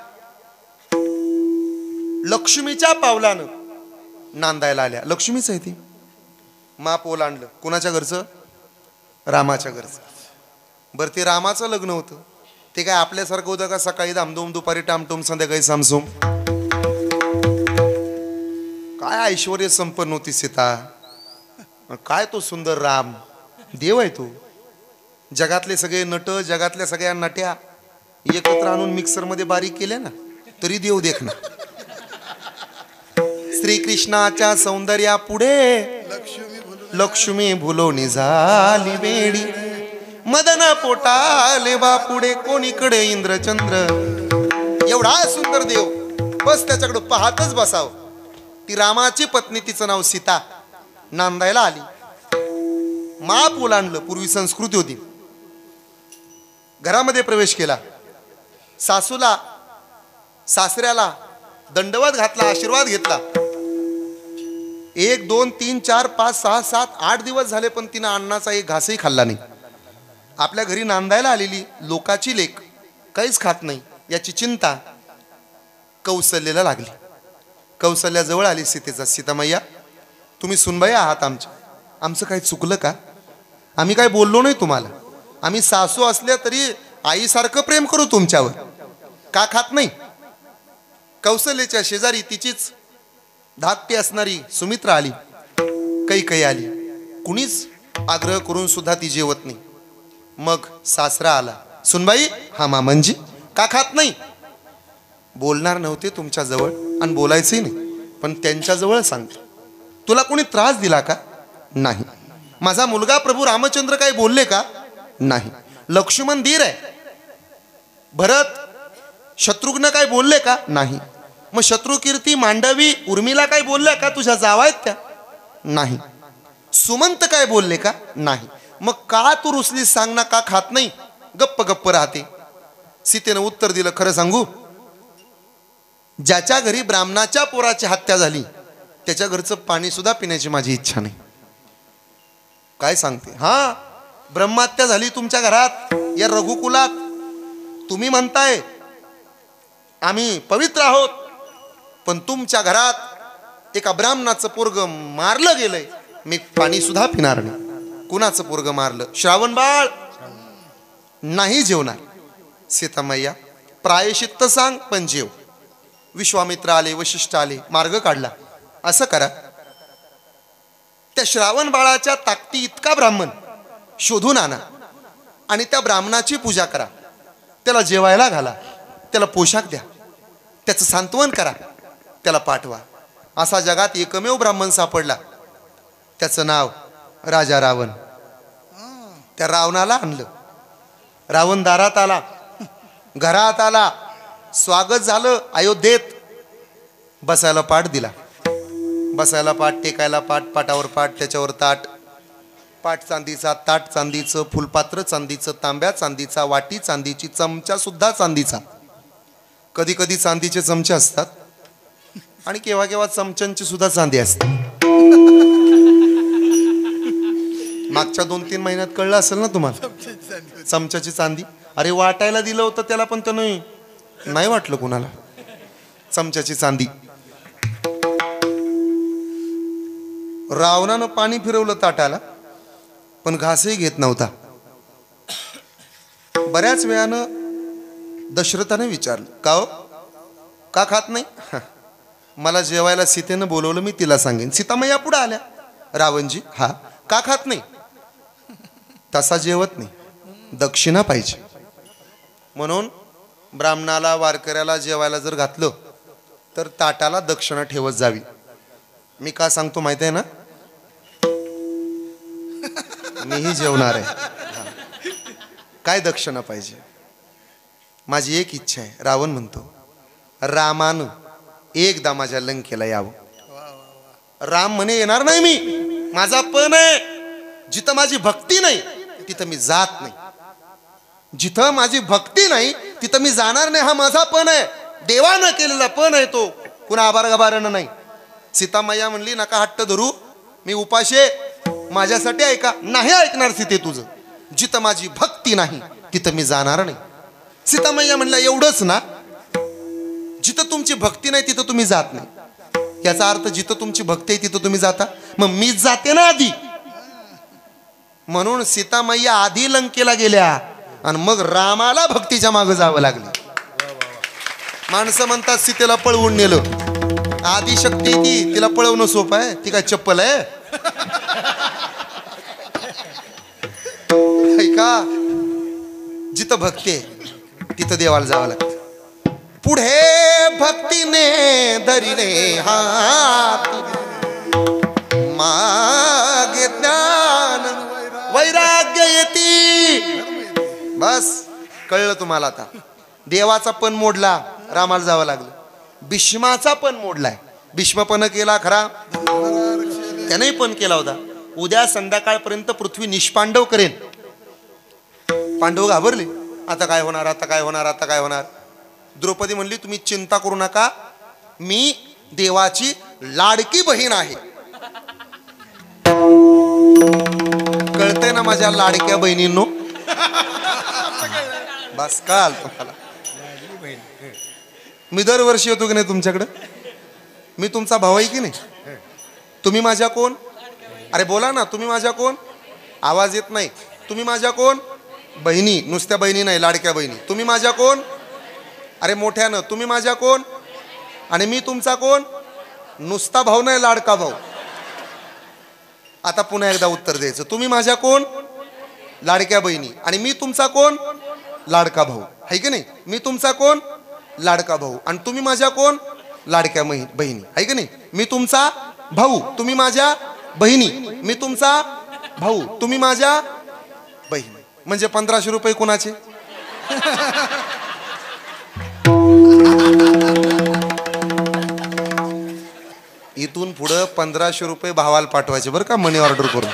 लक्ष्मीच्या पावलानं नांदायला आल्या. लक्ष्मीच आहे ती. माप ओलांडलं. कुणाच्या घरचं? रामाच्या घरचं. बरं ते रामाचं लग्न होतं, ते काय आपल्यासारखं होतं का? सकाळी धामधूम, दुपारी टामटूम, संध्याकाळी सामसूम. काय ऐश्वर्य संपन्न होती सीता, काय तो सुंदर राम. देव आहे तो. जगातले सगळे नट, जगातल्या सगळ्या नट्या एकत्र आणून मिक्सर मध्ये बारीक केल्या ना तरी देव देखना. श्रीकृष्णाच्या सौंदर्या पुढे लक्ष्मी भुलोनी झाली वेडी. मदन पोटाले बापुडे कोणीकडे इंद्रचंद्र. एवढा सुंदर देव, बस त्याच्याकडे पाहतच बसाव. ती रामाची पत्नी, तिचं नाव सीता, नांदायला आली. माप ओलांडलं. पूर्वी संस्कृती होती. घरामध्ये प्रवेश केला. सासूला सासऱ्याला दंडवत घातला, आशीर्वाद घेतला. 1 2 3 4 5 6 7 8 दिवस झाले पण तिनं अन्नाचा एक घासही खाल्ला नाही. आपल्या घरी नांदायला आलेली लोकाची लेक काहीच खात नाही याची चिंता कौसल्याला लागली. कौसल्याजवळ आली सीतेचा. सीतामय्या, तुम्ही सुनबाई आहात आमच्या, आमचं काही चुकलं का? आम्ही काय बोललो नाही तुम्हाला. आम्ही सासू असल्या तरी आईसारखं प्रेम करू तुमच्यावर, का खात नाही? कौशल्याच्या शेजारी तिचीच धाकटी असणारी सुमित्रा आली, काही आली. कुणीच आग्रह करून सुद्धा ती जेवत नाही. मग सासरा आला. सुनबाई, हा मामनजी का खात नाही? बोलणार नव्हते तुमच्या जवळ आणि बोलायचंही नाही, पण त्यांच्या जवळ सांगतो. तुला कोणी त्रास दिला का? नाही. माझा मुलगा प्रभू रामचंद्र काही बोलले का? नाही. लक्ष्मण धीर आहे. भरत शत्रुघ्न काय बोलले का? नाही. मग शत्रुकीर्ती मांडवी उर्मिला काय बोलल्या का? तुझ्या जावा आहेत त्या? नाही. सुमंत काय बोलले का? नाही. मग का तू रुसली सांग ना, का खात नाही? गप्प गप्प राहते. सीतेनं उत्तर दिलं, खरं सांगू, ज्याच्या घरी ब्राह्मणाच्या पोराची हत्या झाली त्याच्या घरचं पाणी सुद्धा पिण्याची माझी इच्छा नाही. काय सांगते? हा, ब्रह्महत्या झाली तुमच्या घरात, या रघुकुलात. तुम्ही म्हणताय आम्ही पवित्र आहोत, पण तुमच्या घरात एका ब्राह्मणाचं पोरग मारलं गेलंय, मी पाणी सुद्धा पिणार नाही. कुणाचं पोरग मारलं? श्रावण बाळ. नाही जेवणार. सीतामय्या, प्रायश्चित्त सांग पण जेव. विश्वामित्र आले, वशिष्ठ आले, मार्ग काढला. असं करा, त्या श्रावण बाळाच्या ताकदी इतका ब्राह्मण शोधून आणा आणि त्या ब्राह्मणाची पूजा करा. त्याला जेवायला घाला, त्याला पोशाख द्या, त्याचं सांत्वन करा, त्याला पाठवा. असा जगात एकमेव ब्राह्मण सापडला, त्याचं नाव राजा रावण. त्या रावणाला आणलं. रावण दारात आला, घरात आला, स्वागत झालं. अयोध्येत बसायला पाठ दिला. बसायला पाठ, टेकायला पाठ, पाटावर पाठ, त्याच्यावर ताट. पाठ चांदीचा, ताट चांदीचं, फुलपात्र चांदीचं, तांब्या चांदीचा, वाटी चांदीची, चमचा सुद्धा चांदीचा. कधी कधी चांदीचे चमचे असतात आणि केव्हा केव्हा चमच्यांची सुद्धा चांदी असते. मागच्या 2-3 महिन्यात कळलं असेल ना तुम्हाला, चमच्याची चांदी. अरे वाटायला दिलं होतं त्याला, पण त्यानं नाही वाटलं कुणाला. चमच्याची चांदी. रावणानं पाणी फिरवलं ताटाला, पण घासही घेत नव्हता. बऱ्याच वेळानं दशरथाने विचारलं, का हो, का खात नाही? मला जेवायला सीतेनं बोलवलं, मी तिला सांगेन. सीतामय्या पुढे आल्या. रावणजी, हा, का खात नाही? तसा जेवत नाही, दक्षिणा पाहिजे. म्हणून ब्राह्मणाला, वारकऱ्याला जेवायला जर घातलं तर ताटाला दक्षिणा ठेवत जावी. मी का सांगतो माहिती आहे ना, मीही जेवणार आहे. काय दक्षिणा पाहिजे? माझी एक इच्छा आहे. रावण म्हणतो, रामानं एकदा माझ्या लंकेला यावं. राम म्हणे, येणार नाही मी, माझा पण आहे. जिथं माझी भक्ती नाही तिथं मी जात नाही. जिथं माझी भक्ती नाही तिथं मी जाणार नाही, हा माझा पण आहे. देवानं केलेला पण आहे तो, कुणा आभार गभारानं नाही. सीतामय्या म्हणली, नका हट्ट धरू, मी उपाशे, माझ्यासाठी ऐका. नाही ऐकणार सीते तुझं. जिथं माझी भक्ती नाही तिथं मी जाणार नाही. सीतामय्या म्हणल्या, एवढंच ना? जिथं तुमची भक्ती नाही तिथं तुम्ही जात नाही, याचा अर्थ जिथं तुमची भक्ती आहे तिथं तुम्ही जाता. मग मीच जाते ना आधी. म्हणून सीतामय्या आधी लंकेला गेल्या आणि मग रामाला भक्तीच्या मागे जावं लागलं. माणसं म्हणतात सीतेला पळवून नेलं. आधी शक्ती ती, तिला पळवणं सोपं आहे? ती काय चप्पल आहे? ऐका, जिथं भक्ती आहे तिथं देवाला जावं लागतं. पुढे भक्तीने धरिले हात, मागे ज्ञान वैराग्य येती. बस कळलं तुम्हाला आता. देवाचा पण मोडला, रामाला जावं लागलं. भीष्माचा पण मोडलाय. भीष्मपण केला खरा, त्यानेही पण केला होता. उद्या संध्याकाळपर्यंत पृथ्वी निष्पांडव करेन. पांडव घाबरले, आता काय होणार, आता काय होणार, आता काय होणार. द्रौपदी म्हणली, तुम्ही चिंता करू नका, मी देवाची लाडकी बहीण आहे. कळतंय ना माझ्या लाडक्या बहिणींनो? बस काल तुम्हाला मी दरवर्षी येतो की नाही तुमच्याकडं. मी तुमचा भाऊ आहे की नाही. तुम्ही माझ्या कोण. अरे बोला ना, तुम्ही माझ्या कोण. आवाज येत नाही. तुम्ही माझ्या कोण. बहिणी. नुसत्या बहिणी नाही, लाडक्या बहिणी. तुम्ही माझ्या कोण. अरे मोठ्यानं. तुम्ही माझ्या कोण. आणि मी तुमचा कोण. नुसता भाऊ नाही, लाडका भाऊ. आता पुन्हा एकदा उत्तर द्यायचं. तुम्ही माझ्या कोण. लाडक्या बहिणी. आणि मी तुमचा कोण. लाडका भाऊ आहे की नाही. मी तुमचा कोण. लाडका भाऊ. आणि तुम्ही माझ्या कोण. लाडक्या बहिणी आहे की नाही. मी तुमचा भाऊ, तुम्ही माझ्या बहिणी. मी तुमचा भाऊ, तुम्ही माझ्या बहिणी. म्हणजे 1500 रुपये कोणाचे. इथून पुढं 1500 रुपये भावाला पाठवायचे बरं का, मनी ऑर्डर करून.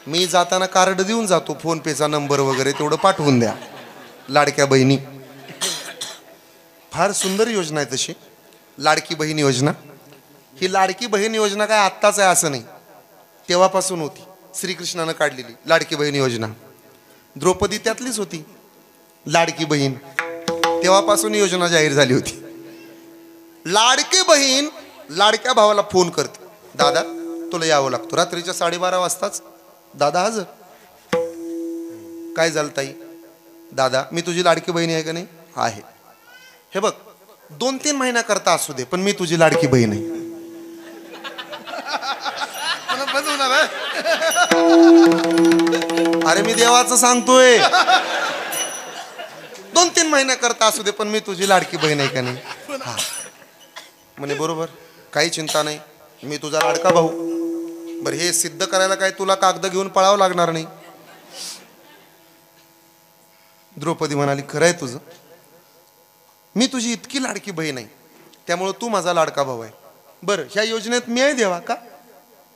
मी जाताना कार्ड देऊन जातो, फोन पेचा नंबर वगैरे तेवढं पाठवून द्या. लाडक्या बहिणी फार सुंदर योजना आहे तशी, लाडकी बहीण योजना. ही लाडकी बहीण योजना काय आत्ताच आहे असं नाही, तेव्हापासून होती. श्रीकृष्णानं काढलेली लाडकी बहीण योजना. द्रौपदी त्यातलीच होती लाडकी बहीण. तेव्हापासून योजना जाहीर झाली होती. लाडकी बहीण लाडक्या भावाला फोन करते. दादा तुला यावं लागतं. रात्रीच्या 12:30 वाजताच दादा हजर. काय झालं ताई. दादा मी तुझी लाडकी बहीण आहे का नाही. आहे. हे बघ 2-3 महिन्या करता असू दे, पण मी तुझी लाडकी बहीण आहे. अरे मी देवाचं सांगतोय. 2-3 महिन्या करता असू दे, पण मी तुझी लाडकी बहीण आहे का नाही. हा म्हणे बरोबर, काही चिंता नाही, मी तुझा लाडका भाऊ. बरं हे सिद्ध करायला काय तुला कागद घेऊन पळावं लागणार नाही. द्रौपदी म्हणाली खरं आहे तुझं, मी तुझी इतकी लाडकी बहीण आहे, त्यामुळं तू माझा लाडका भाऊ आहे. बरं ह्या योजनेत मी आहे देवा का.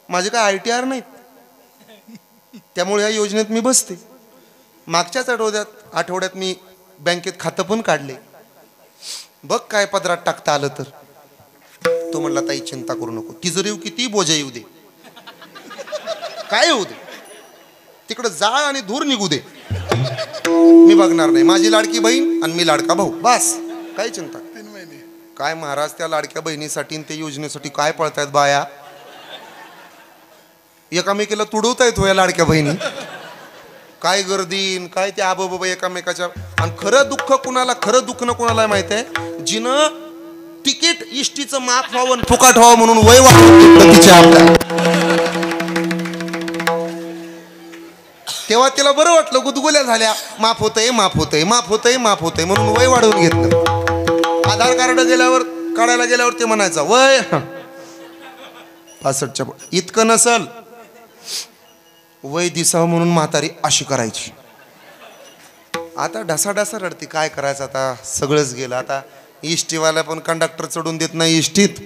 माझे काय ITR नाहीत, त्यामुळे ह्या योजनेत मी बसते. मागच्याच आठवड्यात मी बँकेत खातं पण काढले. बघ काय पदरात टाकता आलं तर. तो म्हणला ताई चिंता करू नको, तिजोरी किती बोजा येऊ दे, काय येऊ दे, तिकडं जाळ आणि धूर निघू दे, मी बघणार नाही. माझी लाडकी बहीण आणि मी लाडका भाऊ, बस काय चिंता. 3 महिने काय महाराज त्या लाडक्या बहिणीसाठी त्या योजनेसाठी काय पळतायत बाया. एकामेकीला तुडवतायत हो या लाडक्या बहिणी. काय गर्दीन काय ते आबोबाबा एकामेकाच्या. आणि खरं दुःख कुणाला, खरं दुःख कुणाला माहित आहे. जिनं तिकीट इष्टीचं माफ व्हावं फुकाट व्हावं म्हणून वय वाढवलं तिच्या आपल्या, तेव्हा तिला बरं वाटलं. गुदगुल्या झाल्या, माफ होतंय माफ होतंय माफ होतंय माफ होतंय म्हणून वय वाढवून घेतलं. आधार कार्ड काढायला गेल्यावर ते म्हणायचं वय 65च्या इतकं नसल. वय दिसावं म्हणून म्हातारी अशी करायची. आता ढसाढसा रडती, काय करायचं आता, सगळंच गेलं. आता इष्टीवाला पण कंडक्टर चढून देत नाही इष्टीत,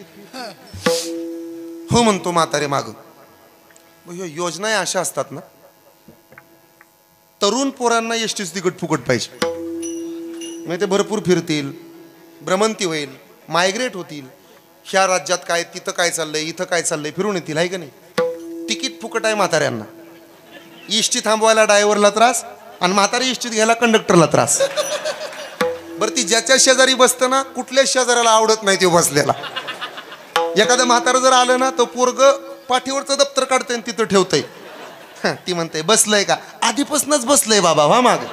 हो म्हणतो म्हातारे माग. योजना अशा असतात ना, तरुण पोरांना एसटीच तिकट फुकट पाहिजे, म्हणजे ते भरपूर फिरतील, भ्रमंती होईल, मायग्रेट होतील. ह्या राज्यात काय, तिथं काय चाललंय, इथं काय चाललंय, फिरून येतील आहे का नाही. तिकीट फुकट आहे म्हाताऱ्यांना. इष्टी थांबवायला ड्रायव्हरला त्रास आणि म्हातारी इष्टीत घ्यायला कंडक्टरला त्रास. बरं ती ज्याच्या शेजारी बसतं ना, कुठल्याच शेजाऱ्याला आवडत नाही तो बसलेला. एखादं म्हातारं जर आलं ना, तो पोरग पाठीवरचं दप्तर काढतंय आणि तिथं ठेवतंय. ती म्हणते बसलंय का, आधीपासूनच बसलंय बाबा वा माग.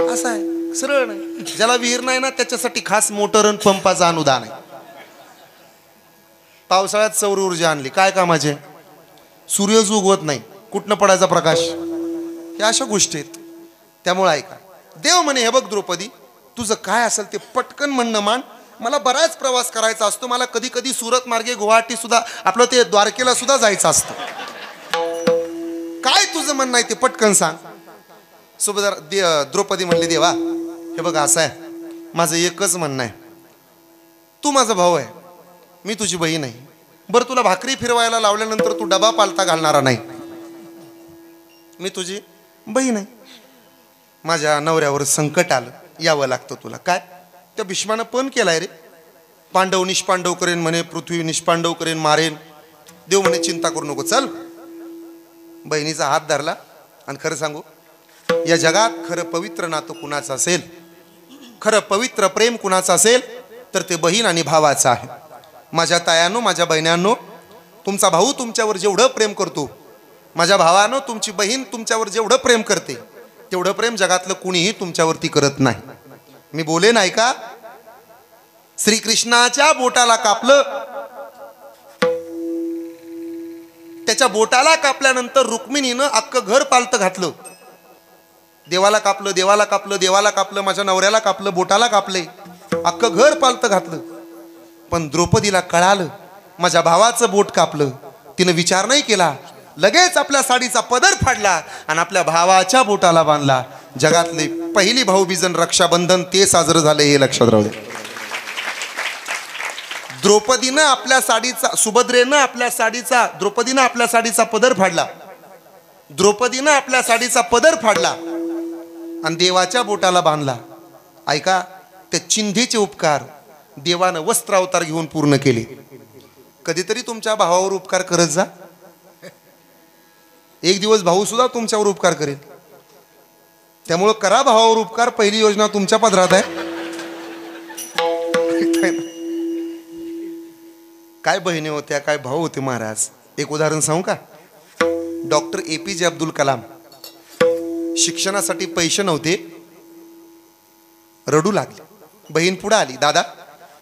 असं आहे, सरळ नाही. ज्याला विहीर नाही ना त्याच्यासाठी खास मोटर आणि पंपाचं अनुदान आहे. पावसाळ्यात सौर ऊर्जा आणली, काय कामाचे. सूर्यच उगवत नाही, कुठनं पडायचा प्रकाश. हे अशा गोष्टी आहेत. त्यामुळे ऐका, देव म्हणे हे बघ द्रौपदी, तुझं काय असेल ते पटकन म्हणणं मान. मला बराच प्रवास करायचा असतो, मला कधी कधी सुरत मार्गे गुवाहाटी सुद्धा, आपलं ते द्वारकेला सुद्धा जायचं असतं. काय तुझं म्हणणं आहे ते पटकन सांग. सुभद्रा द्रौपदी म्हणली देवा हे बघा असं आहे, माझं एकच म्हणणं आहे. तू माझा भाऊ आहे, मी तुझी बहीण आहे. बरं तुला भाकरी फिरवायला लावल्यानंतर तू डबा पालता घालणारा नाही, मी तुझी बहीण आहे. माझ्या नवऱ्यावर संकट आलं, यावं लागतं तुला. काय त्या भीष्मानं पण केलाय रे. पांडव निष्पांडव करेन म्हणे, पृथ्वी निष्पांडव करेन मारेन. देव म्हणे चिंता करू नको, चल. बहिणीचा हात धरला आणि खरं सांगू या जगात खरं पवित्र नातं कुणाचं असेल, खरं पवित्र प्रेम कुणाचं असेल तर ते बहीण आणि भावाचं आहे. माझ्या तायांनो, माझ्या बहिण्यांनो, तुमचा भाऊ तुमच्यावर जेवढं प्रेम करतो, माझ्या भावानं तुमची बहीण तुमच्यावर जेवढं प्रेम करते तेवढं प्रेम जगातलं कुणीही तुमच्यावरती करत नाही. मी बोले नाही का, श्रीकृष्णाच्या बोटाला कापलं, त्याच्या बोटाला कापल्यानंतर रुक्मिणीनं अख्खं घर पालतं घातलं. देवाला कापलं, देवाला कापलं, देवाला कापलं, माझ्या नवऱ्याला कापलं, बोटाला कापले, अख्खं घर पालतं घातलं. पण द्रौपदीला कळालं माझ्या भावाचं बोट कापलं. तिनं विचार नाही केला, लगेच आपल्या साडीचा पदर फाडला आणि आपल्या भावाच्या बोटाला बांधला. जगातली पहिली भाऊबीजन रक्षाबंधन ते साजरं झालं, हे लक्षात राहू दे. द्रौपदीनं आपल्या साडीचा, सुभद्रेनं आपल्या साडीचा, द्रौपदीनं आपल्या साडीचा पदर फाडला, द्रौपदीनं आपल्या साडीचा पदर फाडला आणि देवाच्या बोटाला बांधला. ऐका, त्या चिंधीचे उपकार देवानं वस्त्र अवतार घेऊन पूर्ण केले. कधीतरी तुमच्या भावावर उपकार करत जा. एक दिवस भाऊ सुद्धा तुमच्यावर उपकार करेल. त्यामुळं करा भावावर उपकार. पहिली योजना तुमच्या पदरात आहे. काय बहिणी होत्या, काय भाऊ होते महाराज. एक उदाहरण सांगू का. डॉक्टर APJ अब्दुल कलाम शिक्षणासाठी पैसे नव्हते, रडू लागले. बहीण पुढे आली, दादा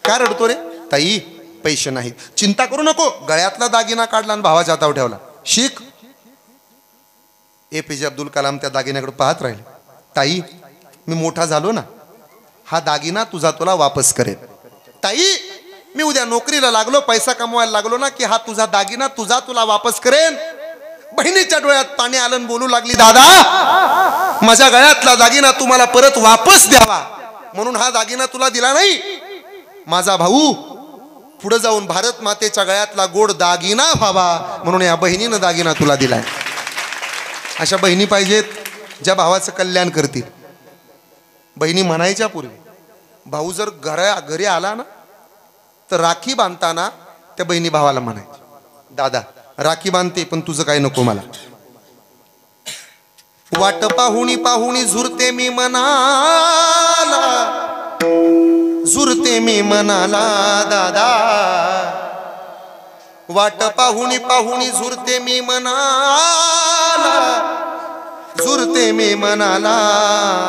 काय रडतो रे. ताई पैसे नाहीत. चिंता करू नको, गळ्यातला दागिना काढला आणि भावाच्या हातावर ठेवला. शिक. APJ अब्दुल कलाम त्या दागिन्याकडे पाहत राहिले. ताई मी मोठा झालो ना, हा दागिना तुझा तुला वापस करेन. ताई मी उद्या नोकरीला लागलो, पैसा कमवायला लागलो ना, की हा तुझा दागिना तुझा तुला वापस करेन. बहिणीच्या डोळ्यात पाणी आलं, बोलू लागली, दादा माझ्या गळ्यातला दागिना तुम्हाला परत वापस द्यावा म्हणून हा दागिना तुला दिला नाही. माझा भाऊ पुढे जाऊन भारत मातेच्या गळ्यातला गोड दागिना व्हावा म्हणून या बहिणीनं दागिना तुला दिलाय. अशा बहिणी पाहिजेत ज्या भावाचं कल्याण करतील. बहिणी म्हणायच्या पूर्वी, भाऊ जर घरी आला ना तर राखी बांधताना त्या बहिणी भावाला म्हणायची, दादा राखी बांधते पण तुझं काय नको मला. वाट पाहुणी पाहुणी झुरते मी मनाला, झुरते मी मनाला दादा. वाट पाहुणी पाहुणी झुरते मी मनाला, झुरते मी मनाला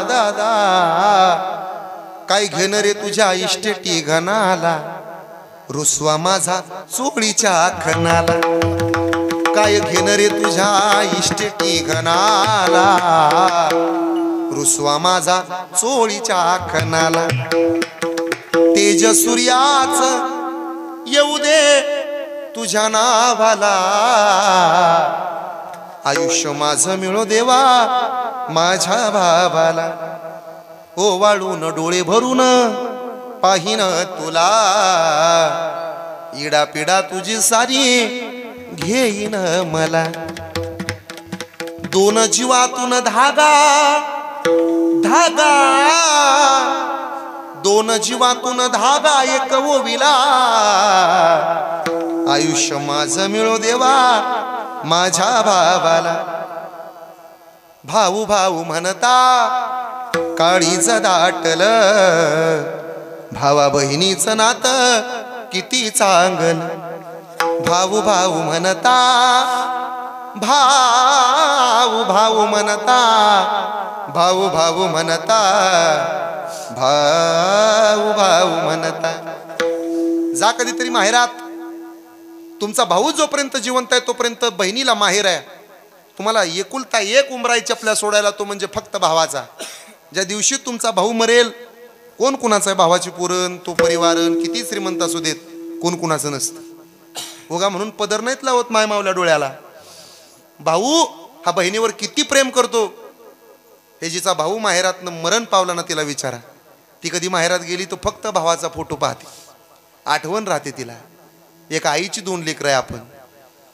दादा. काय घेणं रे तुझ्या इष्टेटी घनाला, रुसवा माझा चोळीच्या खणाला. काय घेणं रे तुझ्या इष्टेटी घनाला, रुसवा माझा चोळीच्या खणाला. तेज सूर्याच येऊ दे तुझ्या नावाला, आयुष्य माझं मिळो देवा माझ्या भावाला. ओ वाळून डोळे भरून पाहिन तुला, इडा पिडा तुझी सारी घेईन मला. दोन जीवातून धागा धागा, दोन जीवातून धागा एक ओविला. आयुष्य माझं मिळो देवा माझ्या भावाला. भाऊ भाऊ म्हणता काळीच दाटलं, भावा बहिणीचं नातं किती चांगलं. भाऊ भाऊ म्हणता, भाऊ भाऊ म्हणता, भाऊ भाऊ म्हणता, भाऊ भाऊ म्हणता. जा कधीतरी माहेरात. तुमचा भाऊ जोपर्यंत जिवंत आहे तोपर्यंत बहिणीला माहेर आहे. तुम्हाला एकुलता एक उंबराई चपल्या सोडायला तो म्हणजे फक्त भावाचा. ज्या दिवशी तुमचा भाऊ मरेल, कोण कुणाचं आहे भावाची पुरण, तो परिवारण किती श्रीमंत असू देत, कोण कुणाचं नसतं. उगा म्हणून पदर नाहीत लावत माय मावल्या डोळ्याला. भाऊ हा बहिणीवर किती प्रेम करतो हे जिचा भाऊ माहेरातनं मरण पावला ना तिला विचारा. ती कधी माहेरात गेली तो फक्त भावाचा फोटो पाहते, आठवण राहते तिला. एका आईची दोन लेकरं आहे आपण.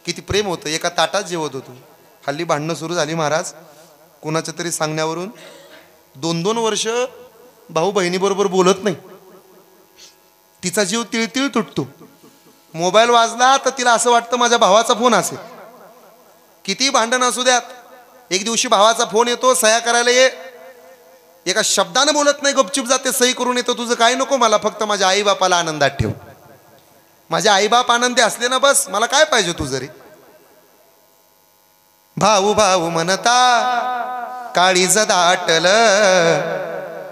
किती प्रेम होतं, एका ताटात जेवत होतो. हल्ली भांडणं सुरू झाली महाराज कोणाच्या तरी सांगण्यावरून. 2-2 वर्ष भाऊ बहिणीबरोबर बोलत नाही. तिचा जीव तिळतिळ तुटतो. मोबाईल वाजला तर तिला असं वाटतं माझ्या भावाचा फोन असेल. किती भांडण असू द्यात एक दिवशी भावाचा फोन येतो, सह्या करायला ये. एका शब्दानं बोलत नाही, गपचूप जाते, सही करून येतो. तुझं काय नको मला, फक्त माझ्या आईबापाला आनंदात ठेव. माझे आईबाप आनंदी असले ना बस, मला काय पाहिजे तू जरी. भाऊ भाऊ म्हणता काळीज दाटल,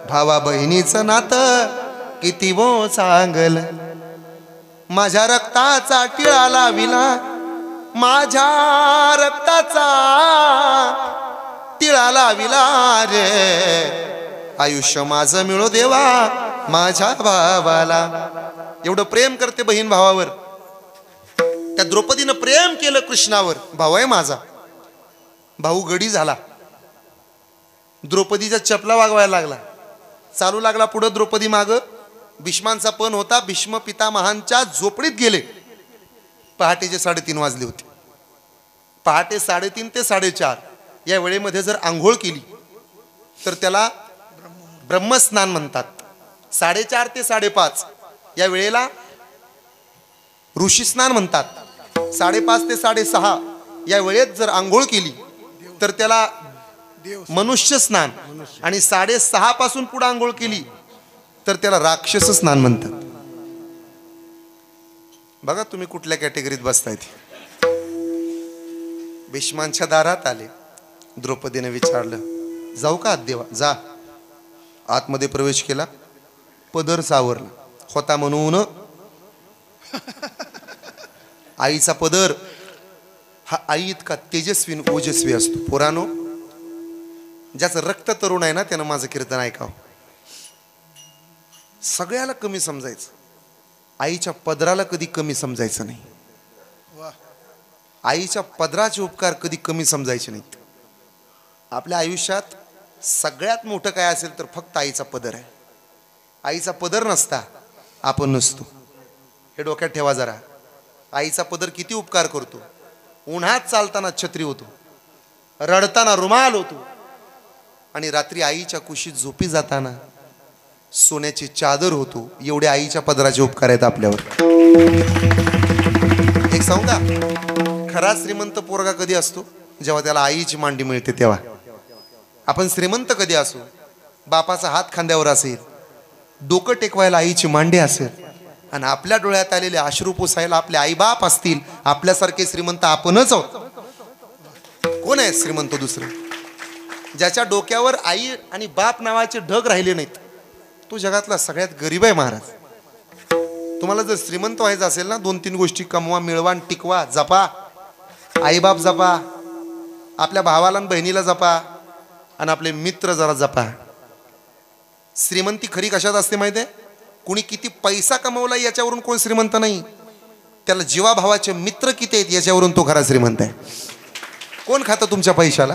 भावा बहिणीचं नातं किती वो चांगल. माझ्या रक्ताचा टिळा लाविला, माझ्या रक्ताचा टिळा लाविला रे. आयुष्य माझं मिळो देवा माझ्या भावाला. एवढं प्रेम करते बहीण भावावर. त्या द्रौपदीनं प्रेम केलं कृष्णावर. भाऊ आहे माझा. भाऊ गडी झाला, द्रौपदीच्या चपला वागवायला लागला. चालू लागला पुढं द्रौपदी माग. भीष्मांचा पण होता. भीष्म पितामहांच्या झोपडीत गेले. पहाटेचे 3:30 वाजले होते. पहाटे 3:30 ते 4:30 या वेळेमध्ये जर आंघोळ केली तर त्याला ब्रह्मस्नान म्हणतात. 4:30 ते 5:30 या वेळेला ऋषी स्नान म्हणतात. 5:30 ते 6:30 या वेळेत जर आंघोळ केली तर त्याला मनुष्य स्नान. आणि 6:30 पासून पुढे आंघोळ केली तर त्याला राक्षस स्नान म्हणतात. बघा तुम्ही कुठल्या कॅटेगरीत बसताय. भीष्मांच्या दारात आले. द्रौपदीने विचारलं, जाऊ का देवा? जा. आतमध्ये प्रवेश केला. पदर सावरला होता म्हणून आईचा पदर हा आई इतका तेजस्वी ओजस्वी असतो. पोरानो, ज्याचं रक्त तरुण आहे ना त्यानं माझं कीर्तन ऐकावं. सगळ्याला कमी समजायचं, आईच्या पदराला कधी कमी समजायचं नाही. आईच्या पदराचे उपकार कधी कमी समजायचे नाहीत. आपल्या आयुष्यात सगळ्यात मोठं काय असेल तर फक्त आईचा पदर आहे. आईचा पदर नसता आपण नसतो. हे डोक्यात ठेवा जरा. आईचा पदर किती उपकार करतो. उन्हात चालताना छत्री होतो, रडताना रुमाल होतो, आणि रात्री आईच्या कुशीत झोपी जाताना सोन्याची चादर होतो. एवढे आईच्या पदराचे उपकार आहेत आपल्यावर. एक सांगू का, खरा श्रीमंत पोरगा कधी असतो? जेव्हा त्याला आईची मांडी मिळते तेव्हा. आपण श्रीमंत कधी असू? बापाचा हात खांद्यावर असेल, डोकं टेकवायला आईची मांडी असेल, आणि आपल्या डोळ्यात आलेले अश्रू पुसायला आपले आईबाप असतील. आपल्यासारखे श्रीमंत आपणच आहोत. कोण आहे श्रीमंत दुसरं? ज्याच्या डोक्यावर आई आणि बाप नावाचे ढग राहिले नाहीत तो जगातला सगळ्यात गरीब आहे महाराज. तुम्हाला जर श्रीमंत व्हायचं असेल ना, 2-3 गोष्टी कमवा, मिळवा, टिकवा, जपा. आईबाप जपा, आपल्या भावाला आणि बहिणीला जपा, आणि आपले मित्र जरा जपा. श्रीमंती खरी कशात असते माहिती आहे? कुणी किती पैसा कमवला याच्यावरून कोण श्रीमंत नाही. त्याला जीवाभावाचे मित्र किती आहेत याच्यावरून तो खरा श्रीमंत आहे. कोण खातं तुमच्या पैशाला?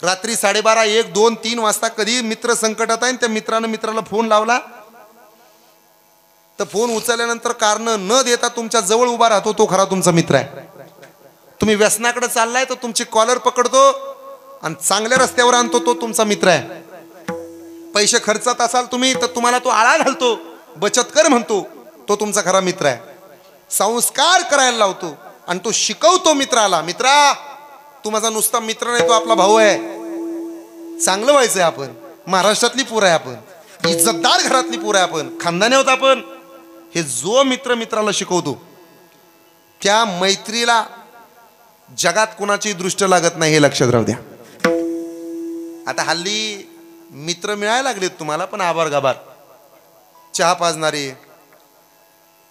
रात्री 12:30, 1, 2, 3 वाजता कधी मित्र संकटात आहे, त्या मित्रानं मित्राला फोन लावला तर फोन उचलल्यानंतर कारण न देता तुमच्या जवळ उभा राहतो, तो खरा तुमचा मित्र आहे. तुम्ही व्यसनाकडे चाललाय तर तुमची कॉलर पकडतो आणि चांगल्या रस्त्यावर आणतो, तो तुमचा मित्र आहे. पैसे खर्चात असाल तुम्ही तर तुम्हाला तो आळा घालतो, बचत कर म्हणतो, तो तुमचा खरा मित्र आहे. संस्कार करायला लावतो आणि तो शिकवतो मित्राला, मित्रा तू माझा नुसता मित्र नाही, तो आपला भाऊ आहे. चांगलं व्हायचंय. आपण महाराष्ट्रातली पोरं आहे, आपण इज्जतदार घरातली पोरं आहे, आपण खानदानी आहोत आपण. हे जो मित्र मित्राला शिकवतो त्या मैत्रीला जगात कुणाची दृष्ट लागत नाही, हे लक्षात राहू द्या. आता हल्ली मित्र मिळायला लागलेत तुम्हाला, पण आभार गाभार. चहा पाजणारे,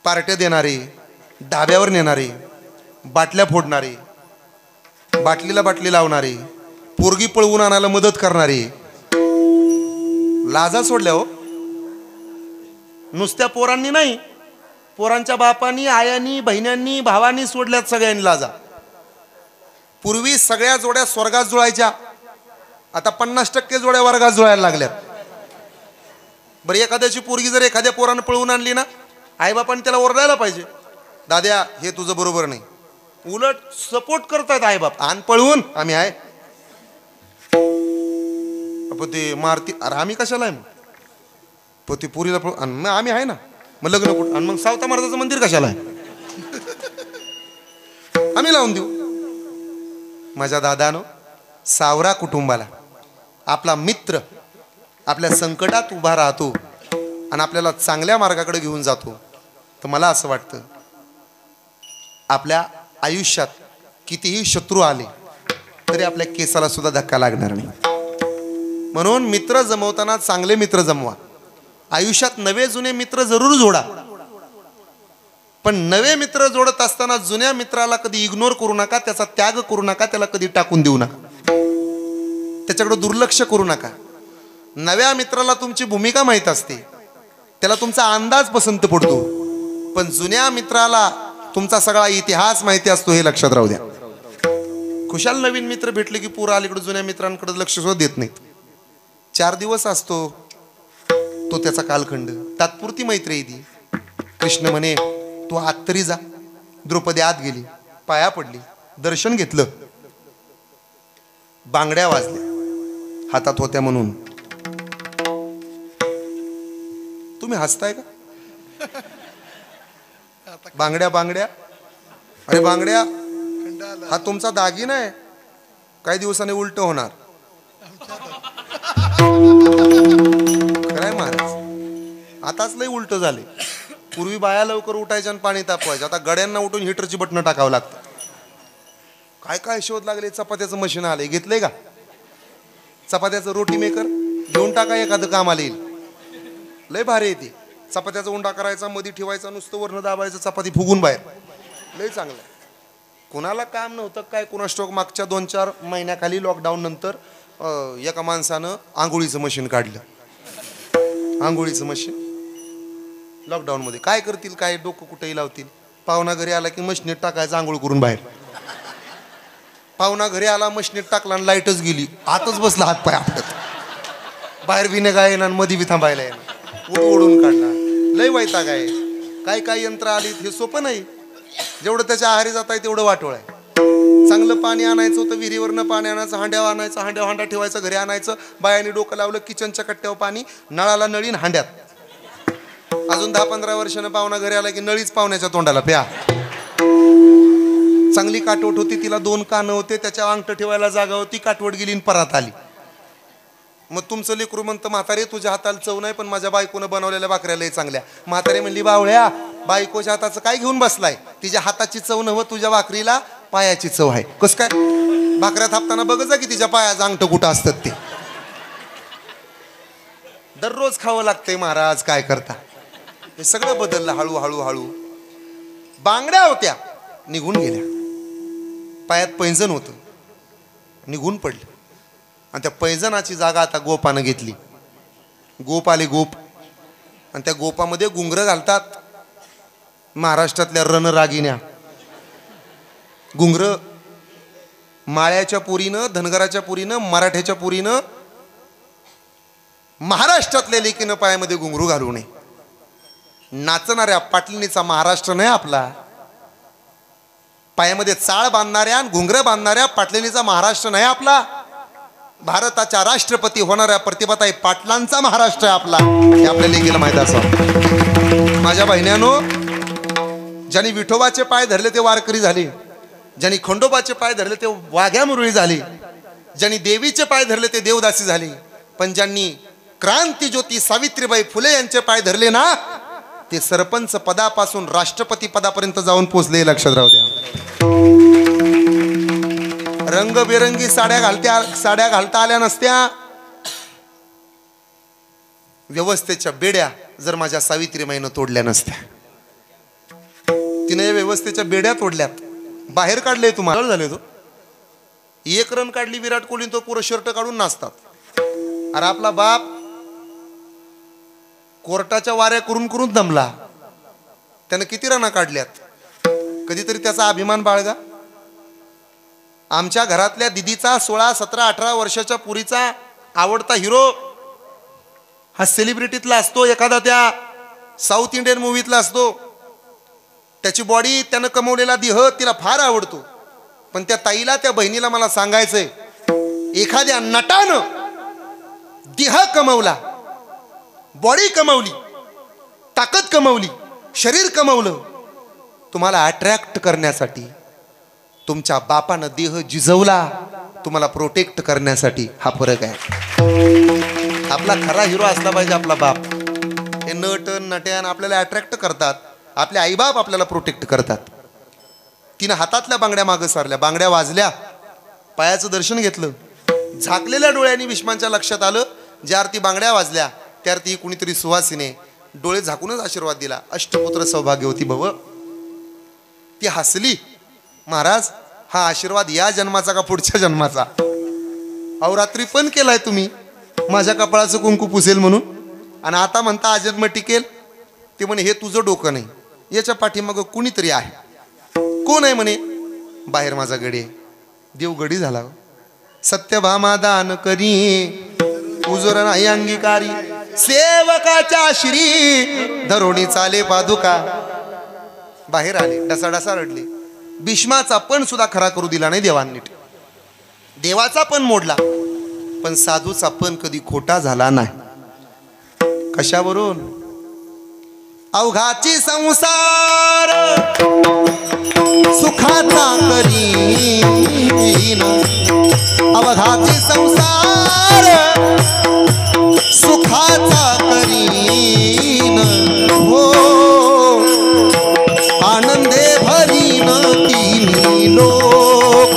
पार्ट्या देणारे, ढाब्यावर नेणारे, बाटल्या फोडणारे, बाटलीला बाटली लावणारे, पोरगी पळवून आणायला मदत करणारे. लाजा सोडल्या हो. नुसत्या पोरांनी नाही, पोरांच्या बापांनी, आयांनी, बहिण्यांनी, भावांनी सोडल्यात सगळ्यांनी लाजा. पूर्वी सगळ्या जोड्या स्वर्गात जुळायच्या, आता 50% जोड्या वर्गात जुळायला लागल्यात. बरं, एखाद्याची पोरगी जर एखाद्या पोरानं पळवून आणली ना, आईबापांनी त्याला ओरडायला पाहिजे, दाद्या हे तुझं बरोबर नाही. उलट सपोर्ट करतायत आईबाप, आण पळवून, आम्ही आहे. पण ते मारती, अरे आम्ही कशाला आहे मग? पण ते पुरीला पळून आम्ही आहे ना, मग लग्न कुठं? आणि मग सावता महाराजाचं मंदिर कशाला आहे? आम्ही लावून देऊ. माझ्या दादानो, सावरा कुटुंबाला आपला मित्र आपल्या संकटात उभा राहतो आणि आपल्याला चांगल्या मार्गाकडे घेऊन जातो, तर मला असं वाटतं आपल्या आयुष्यात कितीही शत्रू आले तरी आपल्या केसाला सुद्धा धक्का लागणार नाही. म्हणून मित्र जमवताना चांगले मित्र जमवा. आयुष्यात नवे जुने मित्र जरूर जोडा, पण नवे मित्र जोडत असताना जुन्या मित्राला कधी इग्नोर करू नका, त्याचा त्याग करू नका, त्याला कधी टाकून देऊ नका, त्याच्याकडे दुर्लक्ष करू नका. नव्या मित्राला तुमची भूमिका माहीत असते, त्याला तुमचा अंदाज पसंत पडतो, पण जुन्या मित्राला तुमचा सगळा इतिहास माहिती असतो, हे लक्षात राहू द्या. खुशाल नवीन मित्र भेटले की पुरा अलीकडे जुन्या मित्रांकडे लक्ष सुद्धा देत नाहीत. 4 दिवस असतो तो त्याचा कालखंड, तात्पुरती मैत्री आहे ती. कृष्ण म्हणे तू आत तरी जा. द्रौपदी आत गेली, पाया पडली, दर्शन घेतलं, बांगड्या वाजल्या हातात होत्या म्हणून. तुम्ही हसताय का? बांगड्या बांगड्या, अरे बांगड्या हा तुमचा दागिना आहे, काही दिवसांनी उलट होणार. काय महाराज, आताच लय उलट झाले. पूर्वी बाया लवकर उठायच्या आणि पाणी तापवायचं, आता गड्यांना उठून हिटरची बटणं टाकावं लागतं. काय काय शोध लागले. चपात्याचं मशीन आले, घेतलंय का? चपात्याचं रोटी मेकर घेऊन टाका, एखादं कामाला येईल. लय भारी येते. चपात्याचा उंडा करायचा, मध्ये ठेवायचा, नुसतं वर्ण दाबायचं, चपाती फुगून बाहेर. लय चांगलं. कोणाला काम नव्हतं काय कोणास ठाऊक, मागच्या 2-4 महिन्याखाली लॉकडाऊन नंतर एका माणसानं आंघोळीचं मशीन काढलं. आंघोळीचं मशीन लॉकडाऊन मध्ये. काय करतील, काय डोकं कुठेही लावतील. पाहुणा घरी आला की मशीनीत टाकायचं, आंघोळ करून बाहेर. पाहुणा घरी आला, मशीनीत टाकला आणि लाईटच गेली, आतच बसला हात पाय आपटत. बाहेर बी निघा येणार, मध्ये बी थांबायला येणार, ओढून काढला. लय वैताग आहे. काय काय यंत्र आली, हे सोपं नाही. जेवढं त्याच्या आहारी जात आहे तेवढं वाटोळ आहे. चांगलं पाणी आणायचं होतं, विहिरीवरनं पाणी आणायचं, हांड्यावर आणायचं, हांड्यावर हांडा ठेवायचं, घरी आणायचं. बायाने डोकं लावलं, किचनच्या कट्ट्यावर पाणी, नळाला नळीन हांड्यात. अजून 10-15 वर्षानं पाहुणा घरी आला की नळीच पाहुण्याच्या तोंडाला प्या. चांगली काटवट होती, तिला 2 कानं होते, त्याच्या अंगठ ठेवायला जागा होती, काटवट गेली आणि परत आली. मग तुमचं लेकरू म्हणतं म्हातारे तुझ्या हाताला चव नाही, पण माझ्या बायकोनं बनवलेल्या भाकऱ्या लय चांगल्या. म्हातारे म्हणली बावळ्या, बायकोच्या हाताचं काय घेऊन बसलाय, तिच्या हाताची चव नव्ह, तुझ्या भाकरीला पायाची चव आहे. कस काय? भाकऱ्या थापताना बघ जा की तिच्या पायाचं अंगठ कुठं असतात ते. दररोज खावं लागतंय महाराज, काय करता. हे सगळं बदललं हळूहळू हळू. बांगड्या होत्या, निघून गेल्या. पायात पैंजण होतं, निघून पडलं. आणि त्या पैंजणाची जागा आता गोपानं घेतली. गोप आले, गोप. आणि त्या गोपामध्ये घुंगरं घालतात महाराष्ट्रातल्या रणरागिण्या. घुंगरं माळ्याच्या पुरीनं, धनगराच्या पुरीनं, मराठ्याच्या पुरीनं, महाराष्ट्रातल्या लेकीनं पायामध्ये घुंगरू घालू नये. नाचणाऱ्या पाटलिनीचा महाराष्ट्र नाही आपला. पायामध्ये चाळ बांधणाऱ्या आणि घुंगरं बांधणाऱ्या पाटलिनीचा महाराष्ट्र नाही आपला. भारताच्या राष्ट्रपती होणाऱ्या प्रतिभाताई पाटलांचा महाराष्ट्र आहे आपला. हे आपल्या लेकीला माहित असं. माझ्या बहिण्यानो, ज्यांनी विठोबाचे पाय धरले ते वारकरी झाले, ज्यांनी खंडोबाचे पाय धरले ते वाघ्या मुरळी झाले, ज्यांनी देवीचे पाय धरले ते देवदासी झाले, पण ज्यांनी क्रांती ज्योती सावित्रीबाई फुले यांचे पाय धरले ना, ते सरपंच पदापासून राष्ट्रपती पदापर्यंत जाऊन पोहोचले. लक्षात राहू द्या. रंगबेरंगी साड्या घालता आल्या नसत्या, व्यवस्थेच्या बेड्या जर माझ्या सावित्रीबाईनं तोडल्या नसत्या. तिने व्यवस्थेच्या बेड्या तोडल्यात, बाहेर काढले. तुम्हाला झाले तो 1 रन काढली विराट कोहली, तो पुरं शर्ट काढून नाचतात. अरे आपला बाप कोर्टाच्या वाऱ्या करून करून दमला, त्यानं किती रना काढल्यात. कधीतरी त्याचा अभिमान बाळगा. आमच्या घरातल्या दिदीचा 16, 17, 18 वर्षाच्या पुरीचा आवडता हिरो हा सेलिब्रिटीतला असतो, एखादा त्या साऊथ इंडियन मूवीतला असतो. त्याची बॉडी, त्यानं कमवलेला देह तिला फार आवडतो. पण त्या ताईला, त्या बहिणीला मला सांगायचंय, एखाद्या नटानं देह कमवला, बॉडी कमवली, ताकद कमवली, शरीर कमवलं, तुम्हाला अट्रॅक्ट करण्यासाठी तुमच्या बापानं देह जिजवला, तुम्हाला प्रोटेक्ट करण्यासाठी. हा फरक आहे. आपला खरा हिरो असला पाहिजे आपला बाप. हे नट नट्यान आपल्याला अट्रॅक्ट करतात. आपले आईबाप आपल्याला प्रोटेक्ट करतात. तिनं हातातल्या बांगड्या मागं सारल्या, बांगड्या वाजल्या, पायाचं दर्शन घेतलं. झाकलेल्या डोळ्यांनी भीष्मांच्या लक्षात आलं, ज्या अर्थी बांगड्या वाजल्या त्या अर्थी कुणीतरी सुवासिने डोळे झाकूनच आशीर्वाद दिला. अष्टपुत्र सौभाग्यवती भव. ती हसली. महाराज, हा आशीर्वाद या जन्माचा का पुढच्या जन्माचा? अहो रात्री पण केलाय तुम्ही माझ्या कपाळाचं कुंकू पुसेल म्हणून, आणि आता म्हणता आजन्म टिकेल. ते म्हणे हे तुझं डोकं नाही, याच्या पाठीमागं कुणीतरी आहे. कोण आहे म्हणे? बाहेर माझा गडी आहे. देव गडी झाला. सत्यभामा दान करी उजर नाही अंगीकारी, सेवकाच्या श्री धरोणी चाले पादुका. बाहेर आले, डसाडसा रडले. भीष्माचा पण सुद्धा खरा करू दिला नाही देवांनी. देवाचा पण मोडला, पण साधूचा पण कधी खोटा झाला नाही. कशावरून? अवघाची संसार सुखाचा करीन, अवघाची संसार सुखाचा करीन, हो आनंदे भरीन तिन्ही लोक,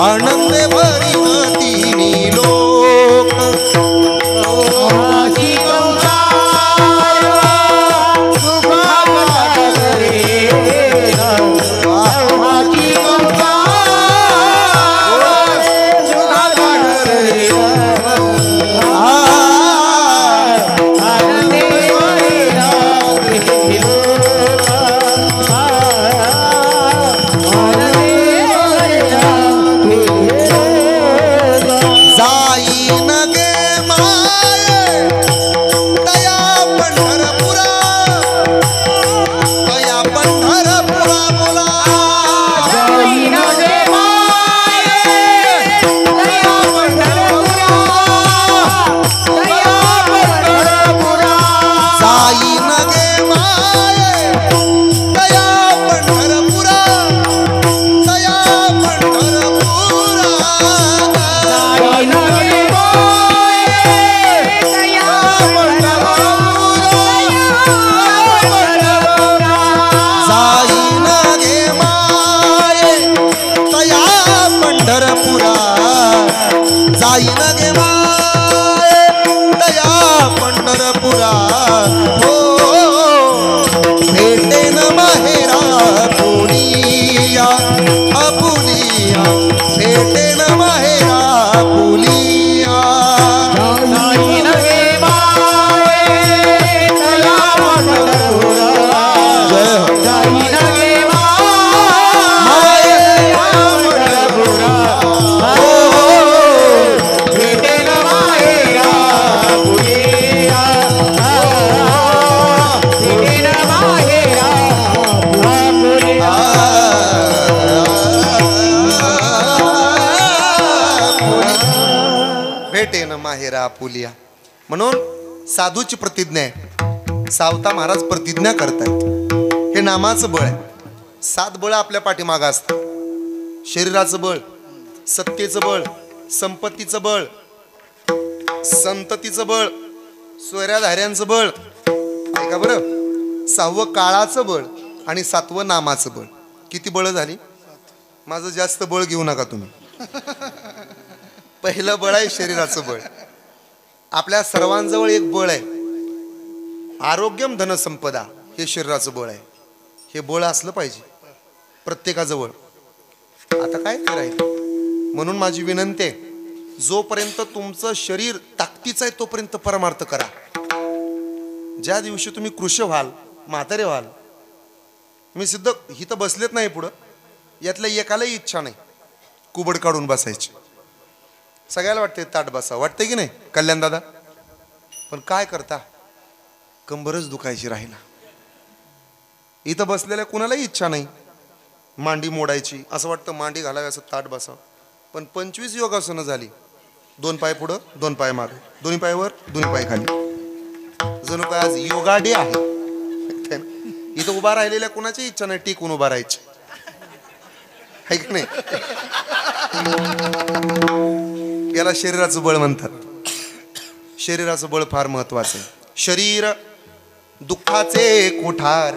आनंदे भरीन तिन्ही लोक. पुलिया म्हणून साधूची प्रतिज्ञा आहे. सावता महाराज प्रतिज्ञा करतायत. हे नामाचं बळ आहे. 7 बळ आपल्या पाठीमागं असतात. शरीराचं बळ, सत्तेचं बळ, संपत्तीचं बळ, संततीचं बळ, स्वैराधार्यांचं बळ, ऐका बरं, 6वं काळाचं बळ आणि 7वं नामाचं बळ. किती बळ झाली? माझं जास्त बळ घेऊ नका तुम्ही. पहिलं बळ आहे शरीराचं बळ. आपल्या सर्वांजवळ एक बळ आहे, आरोग्यम धनसंपदा. हे शरीराचं बळ आहे. हे बळ असलं पाहिजे प्रत्येकाजवळ. आता काय करायचं? म्हणून माझी विनंती आहे, जोपर्यंत तुमचं शरीर ताकदीचं आहे तोपर्यंत परमार्थ करा. ज्या दिवशी तुम्ही कृश व्हाल, म्हातारे व्हाल, मी सिद्ध हिथं बसलेत नाही पुढं, यातल्या एकालाही इच्छा नाही कुबड काढून बसायची. सगळ्याला वाटते ताट बसा, वाटते की नाही कल्याण दादा? पण काय करता, कंबरच दुखायची राहिला. इथं बसलेल्या कुणालाही इच्छा नाही मांडी मोडायची. असं वाटतं मांडी घालावी, असं ताट बसावं. पण 25 योगासनं झाली. 2 पाय पुढं, 2 पाय मागे, दोन्ही पाय वर, दोन्ही पाय खाली. जणू काय आज योगा डे आहे. इथं उभा राहिलेल्या कुणाची इच्छा नाही टिकून उभा राहायची. आहे की नाही? याला शरीराचं बळ म्हणतात. शरीराचं बळ फार महत्वाचं आहे. शरीर दुःखाचे कोठार,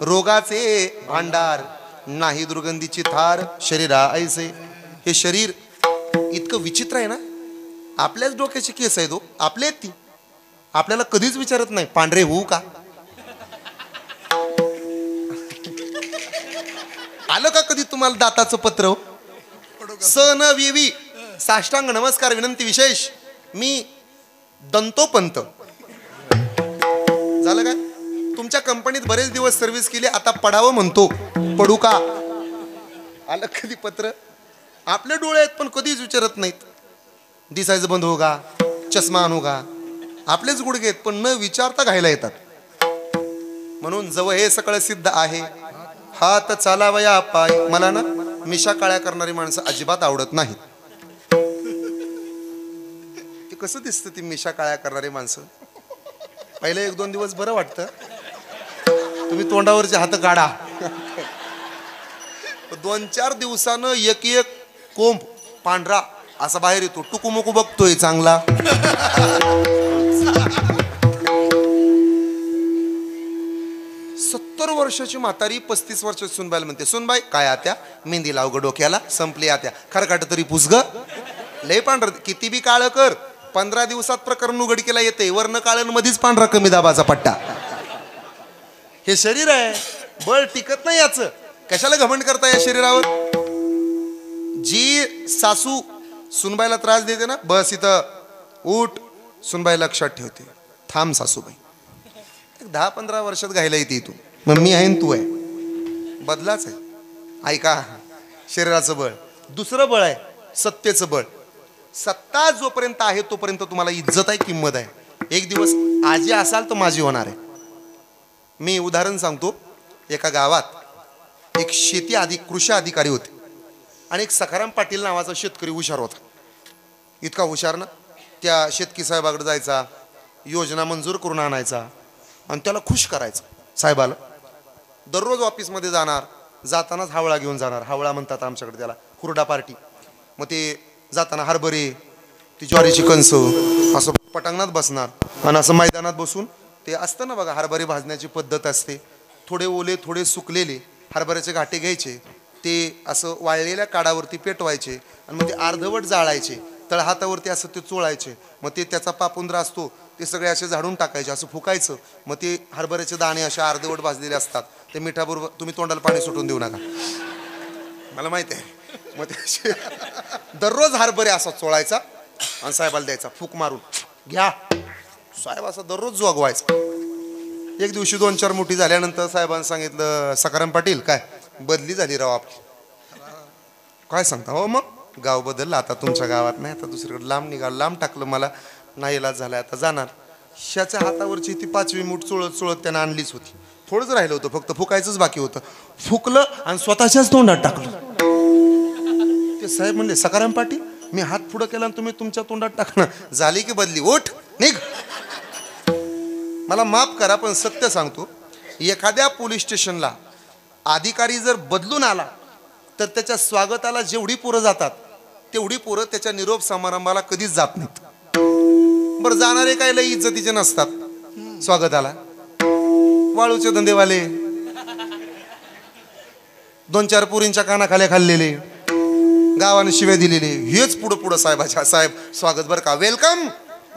रोगाचे भांडार, नाही दुर्गंधीची थार शरीरा ऐसे. हे शरीर इतकं विचित्र आहे ना, आपल्याच डोक्याची केस आहे तो, आपले ती आपल्याला कधीच विचारत नाही पांढरे होऊ का. आलं का कधी तुम्हाला दाताचं पत्र? सन विवी साष्टांग नमस्कार विनंती विशेष, मी दंतोपंत. झालं काय? तुमच्या कंपनीत बरेच दिवस सर्व्हिस केली, आता पडावं म्हणतो, पडू का? आलं कधी पत्र? आपले डोळे आहेत पण कधीच विचारत नाहीत दिसायचं बंद हो का, चष्मा आणू का. आपलेच गुडघे आहेत पण न विचारता घायला येतात. म्हणून जवळ हे सगळं सिद्ध आहे, हात चालावया पाय. मला ना मिशा काळ्या करणारी माणसं अजिबात आवडत नाहीत. ते कसं दिसतं ती मिशा काळ्या करणारी माणसं? पहिले 1-2 दिवस बरं वाटतं, तुम्ही तोंडावरचे हात काढा. 2-4 दिवसानं एक कोंब पांढरा असा बाहेर येतो, टुकुमुकू बघतोय चांगला. 70 वर्षाची म्हातारी 35 वर्षाची सुनबाईला म्हणते, सुनबाई काय आत्या, मेहंदी लाव ग डोक्याला, संपली आत्या, खरकाट तरी पुस ग. लय पांढर, किती बी काळ कर, 15 दिवसात प्रकरण उघडकीला येते. वर्ण काळन मध्येच पांढरा कमी दाबाचा पट्टा. हे शरीर आहे, बळ टिकत नाही याचं. कशाला घमंड करता या शरीरावर? जी सासू सुनबाईला त्रास देते ना, बस इथं उठ, सुनबाई लक्षात ठेवते, थांब सासूबाई. 10-15 वर्षात घायला येते तू, मम्मी आहे तू आहे, बदलाच आहे. ऐका, शरीराचं बळ. दुसरं बळ आहे सत्तेचं बळ. सत्ता जोपर्यंत आहे तोपर्यंत तुम्हाला इज्जत आहे, किंमत आहे. एक दिवस आजी असाल तर माझी होणार आहे. मी उदाहरण सांगतो. एका गावात एक कृषी अधिकारी होते आणि एक सखाराम पाटील नावाचा शेतकरी हुशार होता. इतका हुशार ना, त्या शेतकी साहेबाकडे जायचा, योजना मंजूर करून आणायचा आणि त्याला खुश करायचा साहेबाला. दररोज ऑफिसमध्ये जाणार, जातानाच हावळा घेऊन जाणार. हावळा म्हणतात आमच्याकडे त्याला, हुरडा पार्टी. मग ते जाताना हरभरे, ती ज्वारीची कणस असं पटांगणात बसणार आणि असं मैदानात बसून ते असतं ना बघा, हरभरे भाजण्याची पद्धत असते. थोडे ओले थोडे सुकलेले हरभऱ्याचे घाटे घ्यायचे, ते असं वाळलेल्या काडावरती पेटवायचे आणि मग ते अर्धवट जाळायचे, तळहातावरती असं ते चोळायचे. मग ते त्याचा पापुंद्रा असतो ते सगळे असे झाडून टाकायचे, असं फुकायचं. मग ते हरभऱ्याचे दाणे असे अर्धवट भाजलेले असतात, ते मिठाबरोबर. तुम्ही तोंडाला पाणी सुटून देऊ नका, मला माहिती आहे. मग ते दररोज हरभरे असा चोळायचा आणि साहेबाला द्यायचा, फूक मारून घ्या. साहेब असा दररोज जोगवायचा. एक दिवशी 2-4 मुठी झाल्यानंतर साहेबांनी सांगितलं, सखाराम पाटील काय बदली झाली राव आपली. काय सांगता हो? मग गाव बदललं, आता तुमच्या गावात नाही, आता दुसरीकडे लांब निघालं, लांब टाकलं, मला नाही इलाज झालाय, आता जाणार. ह्याच्या हातावरची ती 5वी मूठ चोळत चोळत त्यानं आणलीच होती. थोडंच राहिलं होतं, फक्त फुकायचंच बाकी होतं. फुकलं आणि स्वतःच्याच तोंडात टाकलं. ते साहेब म्हणले, सखाराम पाटील मी हात पुढं केला आणि तुम्ही तुमच्या तोंडात टाकणं. झाली की बदली, ओठ निघ. मला माफ करा पण सत्य सांगतो, एखाद्या पोलीस स्टेशनला अधिकारी जर बदलून आला तर त्याच्या स्वागताला जेवढी पोरं जातात तेवढी पोरं त्याच्या निरोप समारंभाला कधीच जात नाहीत. बरं, जाणारे काय लई इज्जतीचे नसतात स्वागताला. वाळूचे धंदेवाले, 2-4 पोरींच्या कानाखाल्या खाल्लेले, गावाने शिव्या दिलेले, हेच पुढं पुढं साहेबाच्या, साहेब स्वागत बरं का, वेलकम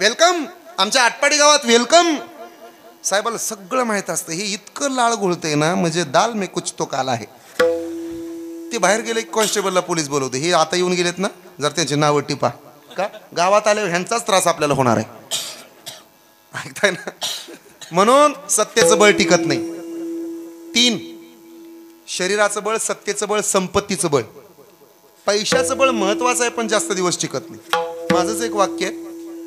वेलकम, आमच्या आटपाडी गावात वेलकम. साहेबाला सगळं माहित असतं. हे इतकं लाळ घोळतंय ना, म्हणजे दाल में कुछ तो काला आहे. ते बाहेर गेले कॉन्स्टेबलला पोलीस बोलवते. हे आता येऊन गेलेत ना, जर त्यांची नावं टिपा का, गावात आल्यावर ह्यांचाच त्रास आपल्याला होणार आहे. ऐकताय ना? म्हणून सत्तेचं बळ टिकत नाही. 3, शरीराचं बळ, सत्तेचं बळ, संपत्तीचं बळ. पैशाचं बळ महत्वाचं आहे पण जास्त दिवस टिकत नाही. माझंच एक वाक्य आहे,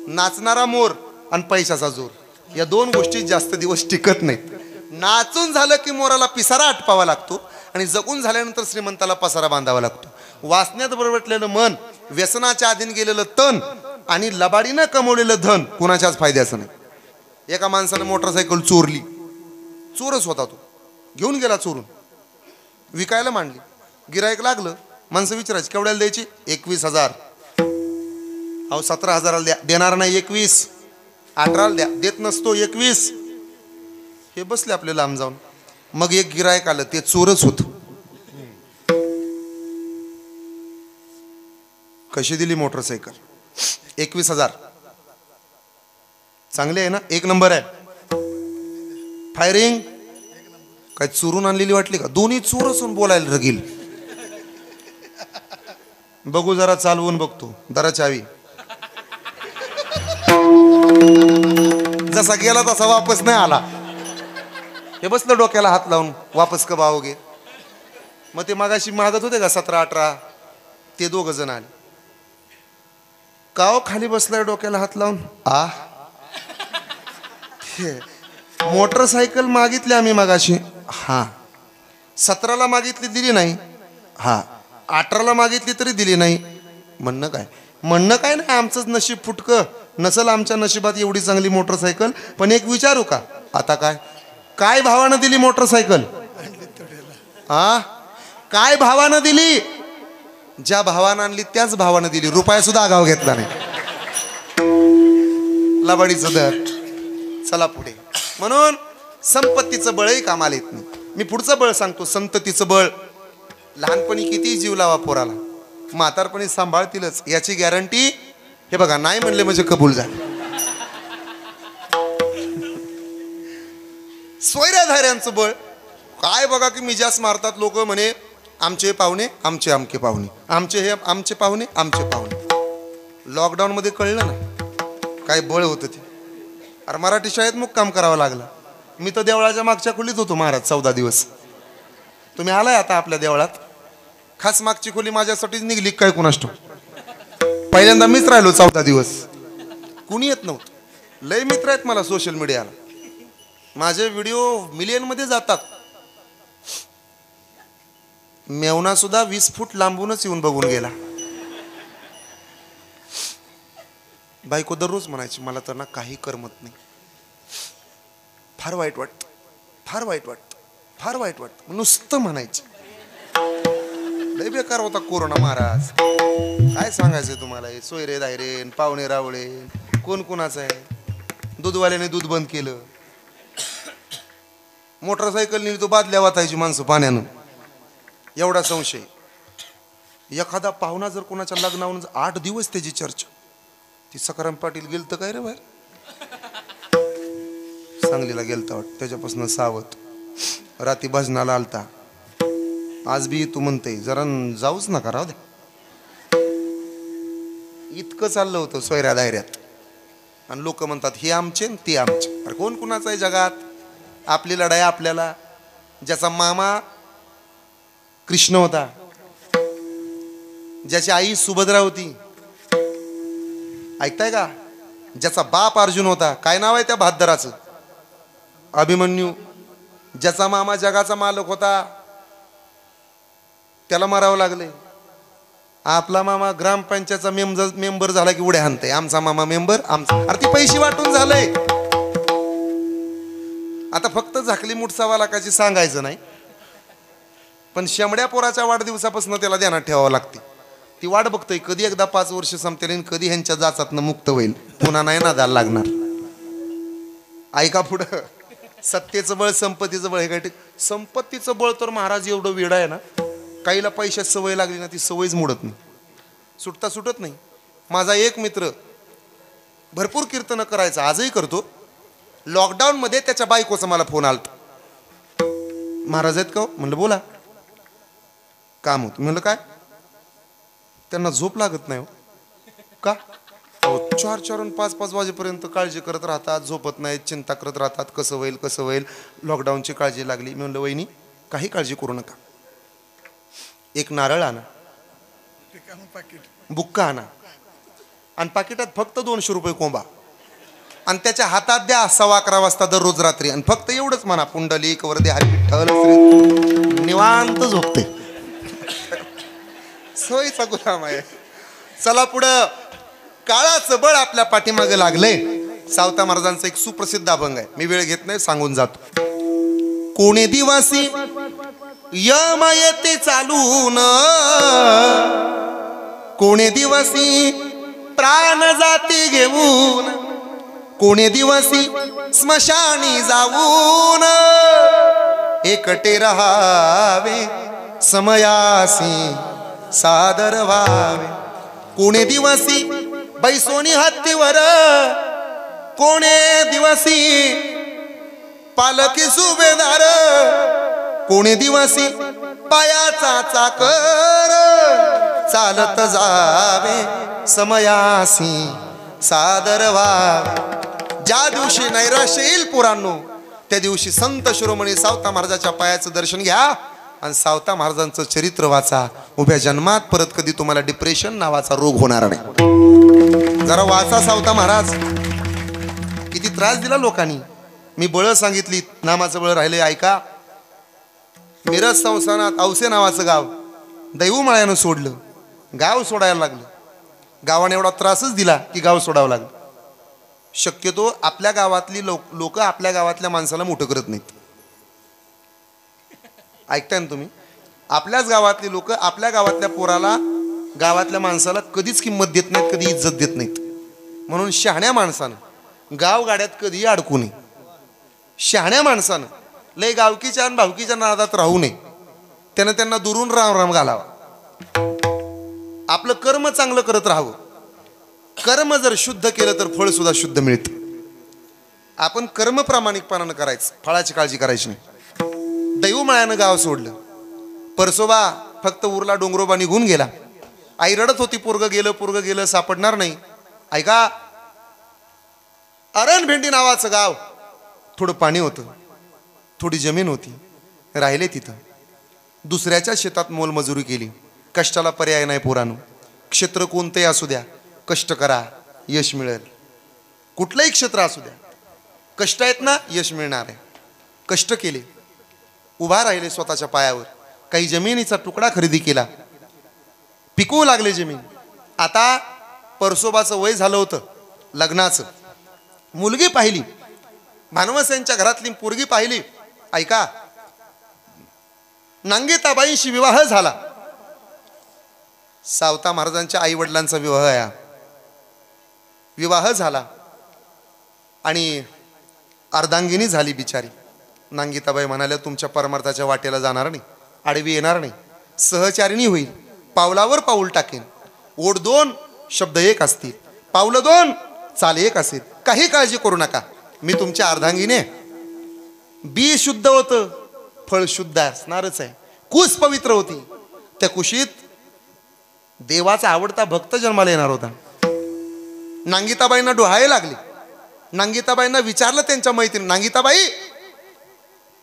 नाचणारा मोर आणि पैशाचा जोर या 2 गोष्टी जास्त दिवस टिकत नाहीत. नाचून झालं की मोराला पिसारा आटपावा लागतो आणि जगून झाल्यानंतर श्रीमंताला पसारा बांधावा लागतो. वासण्यात बरवटलेलं मन, व्यसनाच्या अधीन गेलेलं तन आणि लबाडीनं कमवलेलं धन कुणाच्याच फायद्याचं नाही. एका माणसानं मोटरसायकल चोरली, चोरच होता तो, घेऊन गेला चोरून, विकायला मांडली. गिराईक लागलं, माणसं विचारायची केवढ्याला द्यायची? 21,000. अहो 17,000 द्या. देणार नाही 21. 18 द्या. देत नसतो 21. हे बसले आपले लांब जाऊन. मग एक गिरायक आलं, ते चोरच होत. कशी दिली मोटरसायकल? 21,000. चांगले आहे ना? 1 नंबर आहे. फायरिंग काय चोरून आणलेली वाटली का? दोन्ही चोर असून बोलायला रगील. बघू जरा चालवून बघतो. जरा चावी. जसा गेला तसा वापस नाही आला. हे बसलं डोक्याला हात लावून, वापस कब आओगे? मग ते मागाशी मागत होते का 17-18, ते 2 जण आले. काव खाली बसलाय डोक्याला हात लावून. मोटरसायकल मागितली आम्ही मागाशी. हा. 17ला मागितली दिली नाही. हा. 18ला मागितली तरी दिली नाही. म्हणणं काय? म्हणणं काय नाही, आमचंच नशीब फुटकं. नसल आमच्या नशिबात एवढी चांगली मोटरसायकल. पण एक विचारू का? आता काय काय भावानं दिली मोटरसायकल? काय भावानं दिली? ज्या भावानं आणली त्याच भावानं दिली. रुपया सुद्धा आगाव घेतला नाही. लबाडीचं दर. चला पुढे. म्हणून संपत्तीचं बळही कामाला येत नाही. मी पुढचं बळ सांगतो, संततीचं बळ. लहानपणी किती जीव लावा पोराला, म्हातारपणी सांभाळतीलच याची गॅरंटी. हे बघा, नाही म्हणले म्हणजे कबूल झाले. सोयऱ्या धाऱ्यांचं बळ काय बघा की मिजास मारतात लोक. म्हणे आमचे पाहुणे, आमचे आमके पाहुणे, आमचे हे आमचे पाहुणे, आमचे पाहुणे. लॉकडाऊन मध्ये कळलं ना काय बळ होतं ते. अरे मराठी शाळेत मुक्काम करावा लागला. मी तर देवळाच्या मागच्या खोलीत होतो महाराज 14 दिवस. तुम्ही आलाय आता आपल्या देवळात. खास मागची खोली माझ्यासाठीच निघली काय कुणास ठाऊक. पहिल्यांदा मीच राहिलो 14 दिवस. कुणी येत नव्हतं. लय मित्र आहेत मला सोशल मीडियाला. माझे व्हिडिओ मिलियन मध्ये जातात. मेवना सुद्धा 20 फूट लांबूनच येऊन बघून गेला. बायको दररोज म्हणायची मला तर ना काही करमत नाही. फार वाईट वाटतं, फार वाईट वाटतं, फार वाईट वाटतं. नुसतं म्हणायचं. लय बेकार होता कोरोना महाराज. काय सांगायचंय तुम्हाला. सोयरे दायरे, पाहुणे रावळे, कोण कोणाचं आहे. दूधवाल्याने दूध बंद केलं. मोटरसायकलने तो बादल्या वाचायची माणसं पाण्यानं. एवढा संशय. एखादा पाहुणा जर कोणाच्या लग्नावरून 8 दिवस त्याची चर्चा. ती सकाराम पाटील गेलतं काय रे बाहेर? सांगलीला गेलता वाटतं. त्याच्यापासून सावध. रात्री भजनाला आलता. आज बी तू म्हणते जरा जाऊच नका राहू दे. इतकं चाललं होतं सोयऱ्या दायऱ्यात. आणि लोक म्हणतात हे आमचे ते आमचे. अरे कोण कुणाचं आहे जगात? आपली लढाई आपल्याला. ज्याचा मामा कृष्ण होता, ज्याची आई सुभद्रा होती, ऐकताय का? ज्याचा बाप अर्जुन होता, काय नाव आहे त्या बहादराचं? अभिमन्यू. ज्याचा मामा जगाचा मालक होता, त्याला मारावं लागले. आपला मामा ग्रामपंचायतचा मेंबर झाला की उड्या हाणते. आमचा मामा मेंबर आमचा. अरे ती पैसे वाटून झालंय. आता फक्त झाकली मुठ 1.25 लाखाची सांगायचं नाही, पण शेमड्या पोराच्या वाढदिवसापासून त्याला ध्यानात ठेवावं लागते. ती वाट बघतोय कधी एकदा 5 वर्ष संपतील आणि कधी ह्यांच्या जाचातनं मुक्त होईल. पुन्हा नाही ना दाल लागणार. ऐका पुढं. सत्तेचं बळ, संपत्तीचं बळ. हे काय संपत्तीचं बळ तर महाराज एवढं वेड आहे ना. काहीला पैशात सवय लागली ना, ती सवयच मोडत नाही. सुटता सुटत नाही. माझा एक मित्र भरपूर कीर्तन करायचा, आजही करतो. लॉकडाऊन मध्ये त्याच्या बायकोचा मला फोन आलता. महाराज आहेत का? म्हणलं बोला. काम होतं. म्हणलं काय? त्यांना झोप लागत नाही हो. का? 4-4 आणि 5-5 वाजेपर्यंत काळजी करत राहतात, झोपत नाहीत, चिंता करत राहतात. कसं होईल कसं होईल. लॉकडाऊनची काळजी लागली. मी म्हणलं वहिनी काही काळजी करू नका. एक नारळ आणा, बुक्का आणा, आणि पाकिटात फक्त 200 रुपये कोंबा, आणि त्याच्या हातात द्या 11:15 वाजता दररोज रात्री. आणि फक्त एवढंच म्हणा, पुंडलिक वरदे हरी विठ्ठल. निवांत झोपते. सोयीचा गुलाम आहे. चला पुढं. काळाचं बळ आपल्या पाठीमागे लागलंय. सावता महाराजांचा एक सुप्रसिद्ध अभंग आहे. मी वेळ घेत नाही, सांगून जातो. कोणी दिवासी यम येते चालून कोणे दिवसी प्राण जाती घेऊन, कोणे दिवसी स्मशानी जाऊन, एकटे रहावे समयासी सादर व्हावे. कोणे दिवसी बैसोनी हत्तीवर, कोणे दिवसी पालकी सुभेदार, कोणे दिवसी पायाचा चाकर, चालत जावे समयासी सादर व्हावे. ज्या दिवशी नैराश्य येईल पुरांनो, त्या दिवशी संत शिरोमणी सावता महाराजाच्या पायाचं दर्शन घ्या आणि सावता महाराजांचं चरित्र वाचा. उभ्या जन्मात परत कधी तुम्हाला डिप्रेशन नावाचा रोग होणार नाही. जरा वाचा सावता महाराज, किती त्रास दिला लोकांनी. मी बळ सांगितली, नामाचं बळ राहिले. ऐका, मिरज संस्थानात औसे नावाचं गाव दैवमाळ्यानं सोडलं. गाव सोडायला लागलं. गावाने एवढा त्रासच दिला की गाव सोडावं लागलं. शक्यतो आपल्या गावातली लोक आपल्या गावातल्या माणसाला मोठं करत नाहीत. ऐकताय ना तुम्ही? आपल्याच गावातली लोक आपल्या गावातल्या पोराला, गावातल्या माणसाला कधीच किंमत देत नाहीत, कधी इज्जत देत नाहीत. म्हणून शहाण्या माणसानं गाव गाड्यात कधीही अडकू नये. शहाण्या माणसानं लय गावकीच्या आणि भावकीच्या नादात राहू नये. त्यानं त्यांना दुरून राम राम घालावा. आपलं कर्म चांगलं करत राहावं. कर्म जर शुद्ध केलं तर फळ सुद्धा शुद्ध मिळतं. आपण कर्म प्रामाणिकपणानं करायचं, फळाची काळजी करायची नाही. दैवमाळ्यानं गाव सोडलं. परसोबा फक्त उरला, डोंगरोबा निघून गेला. आई रडत होती, पोरग गेलं सापडणार नाही. ऐका, अरण भेंडी नावाचं गाव, थोडं पाणी होतं, थोडी जमीन होती, राहिले तिथं. दुसऱ्याच्या शेतात मोलमजुरी केली. कष्टाला पर्याय नाही पोरांनो. क्षेत्र कोणतंही असू द्या, कष्ट करा, यश मिळेल. कुठलंही क्षेत्र असू द्या, कष्ट आहेत ना, यश मिळणार आहे. कष्ट केले, उभा राहिले स्वतःच्या पायावर. काही जमिनीचा तुकडा खरेदी केला, पिकवू लागले जमीन. आता परसोबाचं वय झालं होतं लग्नाचं. मुलगी पाहिली, भानवस यांच्या घरातली पोरगी पाहिली. ऐका, नांगेताबाईंशी विवाह झाला. सावता महाराजांच्या आई वडिलांचा विवाह आहे. विवाह झाला आणि अर्धांगिनी झाली बिचारी. नांगीताबाई म्हणाल्या, तुमच्या परमार्थाच्या वाटेला जाणार नाही, आडवी येणार नाही, सहचारिणी होईल, पावलावर पाऊल टाकेन. ओढ दोन, शब्द एक असतील, पावलं दोन, चाल एक असेल. काही काळजी करू नका, मी तुमच्या अर्धांगिने. बी शुद्ध होतं, फळ शुद्ध असणारच आहे. कुस पवित्र होती, त्या कुशीत देवाचा आवडता भक्त जन्माला येणार होता. नांगीताबाईंना डोहाळे लागले. नांगीताबाईंना विचारलं त्यांच्या मैत्रीण, नांगीताबाई,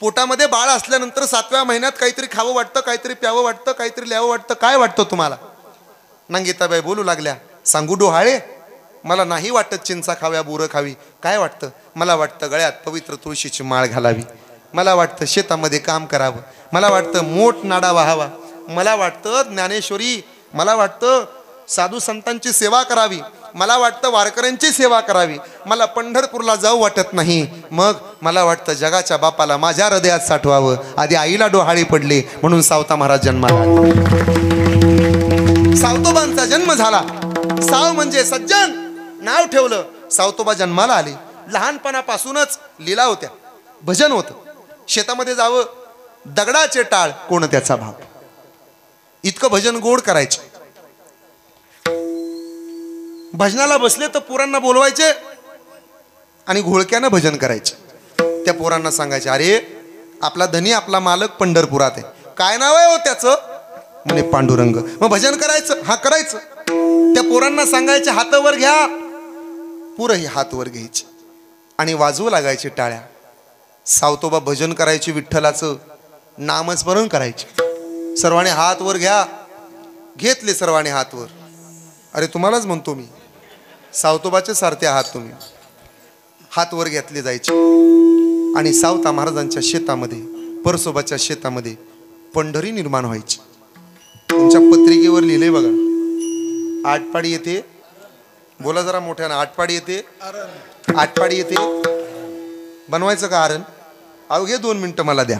पोटामध्ये बाळ असल्यानंतर 7व्या महिन्यात काहीतरी खावं वाटतं, काहीतरी प्यावं वाटतं, काहीतरी ल्यावं वाटतं, काय वाटतं तुम्हाला? नांगीताबाई बोलू लागल्या, सांगू डोहाळे, मला नाही वाटत चिंचा खाव्या, बोरं खावी. काय वाटतं? मला वाटतं गळ्यात पवित्र तुळशीची माळ घालावी, मला वाटतं शेतामध्ये काम करावं, मला वाटतं मोठ नाडा व्हावा, मला वाटतं ज्ञानेश्वरी, मला वाटतं साधू संतांची सेवा करावी, मला वाटतं वारकऱ्यांची सेवा करावी, मला पंढरपूरला जाऊ वाटत नाही. मग मला वाटतं जगाच्या बापाला माझ्या हृदयात साठवावं. आधी आईला डोहाळी पडले म्हणून सावता महाराज जन्माला आले. सावतोबांचा जन्म झाला. साव म्हणजे सज्जन नाव ठेवलं. सावतोबा जन्माला आले. लहानपणापासूनच लीला होत्या, भजन होतं. शेतामध्ये जावं, दगडाचे टाळ कोण त्याचा भाव, इतकं भजन गोड करायचे. भजनाला बसले तर पोरांना बोलवायचे आणि घोळक्यानं भजन करायचे. त्या पोरांना सांगायचे, अरे आपला धनी, आपला मालक पंढरपुरात आहे. काय नाव आहे हो त्याचं? म्हणे पांडुरंग. मग भजन करायचं? हा करायचं. त्या पोरांना सांगायचे, हातावर घ्या. पुरही हात वर घ्यायचे आणि वाजवू लागायचे टाळ्या. सावतोबा भजन करायचे, विठ्ठलाचं नामस्मरण करायचे. सर्वांनी हात वर घ्या. घेतले सर्वांनी हात वर. अरे तुम्हालाच म्हणतो मी, सावतोबाचे सारथे आहात तुम्ही. हात वर घेतले जायचे आणि सावता महाराजांच्या शेतामध्ये, परसोबाच्या शेतामध्ये पंढरी निर्माण व्हायची. तुमच्या पत्रिकेवर लिहिले बघा, आटपाडी येते, बोला जरा मोठ्यानं, आटपाडी येते, आटपाडी येते. बनवायचं का आरण? अवघे 2 मिनिटं मला द्या.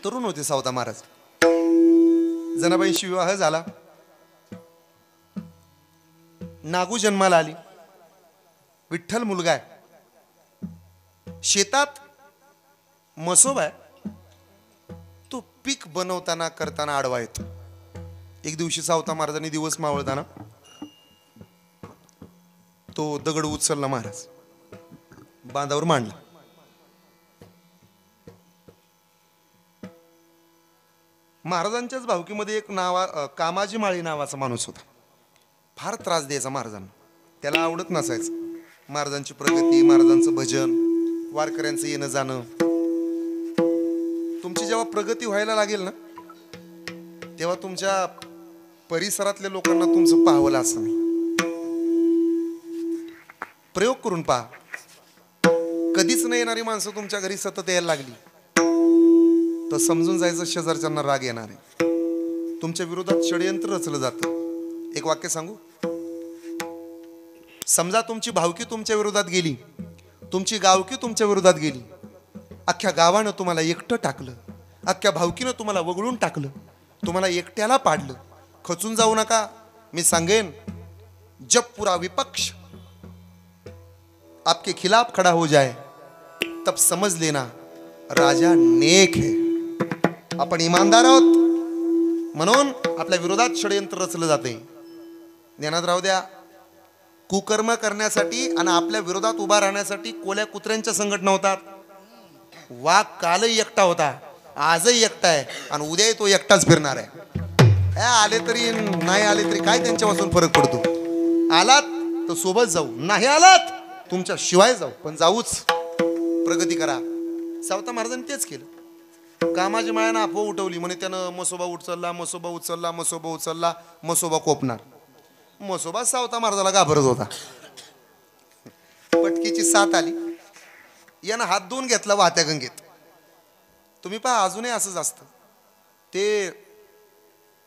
तरुण होते सावता महाराज. जनाबाईंशी विवाह झाला. नागू जन्माला आली. विठ्ठल मुलगा आहे. शेतात मसोबा आहे. तो पीक बनवताना करताना आडवा येतो. एक दिवशी सावता महाराजांनी दिवस मावळताना तो दगड उचलला. महाराज बांधावर मांडला. महाराजांच्याच भावकीमध्ये एक कामाजी माळी नावाचा माणूस होता. फार त्रास द्यायचा महाराजांना. त्याला आवडत नसायचं महाराजांची प्रगती, महाराजांचं भजन, वारकऱ्यांचं येणं जाणं. तुमची जेव्हा प्रगती व्हायला लागेल ना, तेव्हा तुमच्या परिसरातल्या लोकांना तुमचं पाहावं असं नाही. प्रयोग करून पहा. कधीच नाही येणारी माणसं तुमच्या घरी सतत यायला लागली तर समजून जायचं शेजारच्यांना राग येणार आहे. तुमच्या विरोधात षडयंत्र रचलं जातं. एक वाक्य सांगू. समजा तुमची भावकी तुमच्या विरोधात गेली, तुमची गावकी तुमच्या विरोधात गेली. अख्ख्या गावानं तुम्हाला एकटं टाकलं, अख्ख्या भावकीनं तुम्हाला वगळून टाकलं, तुम्हाला एकट्याला पाडलं. खचून जाऊ नका. मी सांगेन, जब पूरा विपक्ष आपके खिलाफ खड़ा हो जाए तब समझ लेना राजा नेक है. आपण इमानदार आहोत म्हणून आपल्या विरोधात षडयंत्र रचलं जाते. ध्यानात राहू द्या. कुकर्म करण्यासाठी आणि आपल्या विरोधात उभा राहण्यासाठी कोल्या कुत्र्यांच्या संघटना होतात. वाघ कालही एकटा होता, आजही एकटा आहे आणि उद्याही तो एकटाच फिरणार आहे. आले तरी नाही आले तरी काय त्यांच्यापासून फरक पडतो. आलात तर सोबत जाऊ, नाही आलात तुमच्या शिवाय जाऊ, पण जाऊच. प्रगती करा. सावता महाराजांनी तेच केलं. कामाजी माळ्यानं अफवा उठवली म्हणे त्यानं मसोबा उचलला, मसोबा उचलला, मसोबा उचलला, मसोबा कोपणार. मसोबा सावता महाराजाला घाबरत होता. पटकीची साथ आली. यानं हात धुवून घेतला वाहत्या गंगेत. तुम्ही पहा अजूनही असंच असतं. ते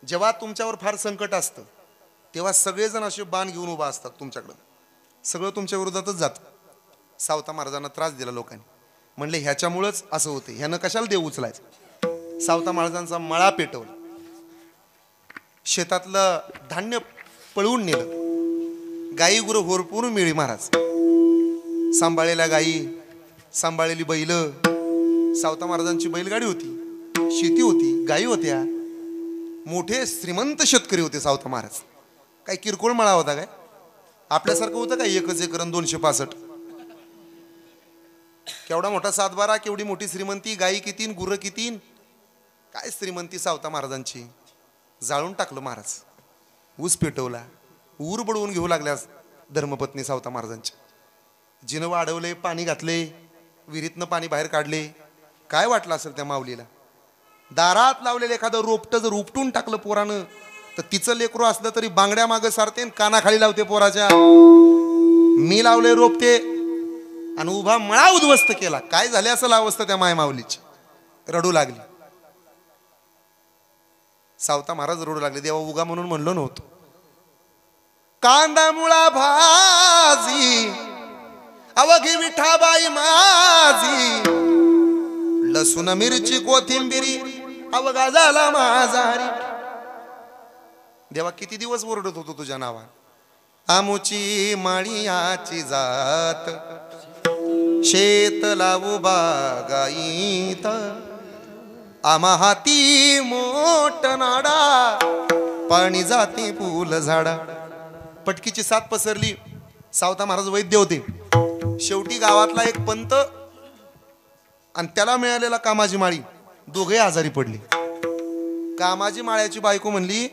जेव्हा तुमच्यावर फार संकट असतं तेव्हा सगळेजण असे बाण घेऊन उभा असतात तुमच्याकडं. सगळं तुमच्या विरोधातच जातं. सावता महाराजांना त्रास दिला लोकांनी. म्हणले ह्याच्यामुळंच असं होते, ह्यानं कशाला देव उचलायचं. सावता महाराजांचा मळा पेटवला. शेतातलं धान्य पळवून नेलं. गाई गुरं होरपून मिळी महाराज. सांभाळलेल्या गाई, सांभाळलेली बैल. सावता महाराजांची बैलगाडी होती, शेती होती, गाई होत्या. मोठे श्रीमंत शेतकरी होते सावता महाराज. काय किरकोळ मळा होता काय? आपल्यासारखं होतं काय 1 एकर आणि 265? केवढा मोठा 7-12, केवढी मोठी श्रीमंती. गाई कितीन, गुरं कितीन. काय श्रीमंती सावता महाराजांची. जाळून टाकलं महाराज. ऊस पेटवला. ऊर बडवून घेऊ लागल्या धर्मपत्नी सावता महाराजांच्या. जिनं वाढवले, पाणी घातले, विहिरीतनं पाणी बाहेर काढले. काय वाटलं असेल त्या माऊलीला. दारात लावलेलं एखादं रोपटं जर उपटून टाकलं पोरानं तर तिचं लेकरू असलं तरी बांगड्या मागं सारते, कानाखाली लावते पोराच्या. मी लावले रोपटे आणि उभा मळा उद्ध्वस्त केला. काय झाले असेल अवस्था त्या माय माऊलीची. रडू लागली. सावता महाराज रडू लागले. देवा उगा म्हणून म्हणलो नव्हतो. कांदा मुळा भाजी अवघी विठाबाई माझी, लसूण मिरची कोथिंबिरी अवघा झाला माझा. देवा किती दिवस ओरडत होतो तुझ्या नावात. आमुची माळियाची जात शेत लावू बागाईत, आम्हा हाती मोठ नाडा पाणी जाती फुल झाडा. पटकीची साथ पसरली. सावता महाराज वैद्य होते. शेवटी गावातला एक पंत आणि त्याला मिळालेला कामाजी माळी दोघे आजारी पडले. कामाजी माळ्याची बायको म्हणली,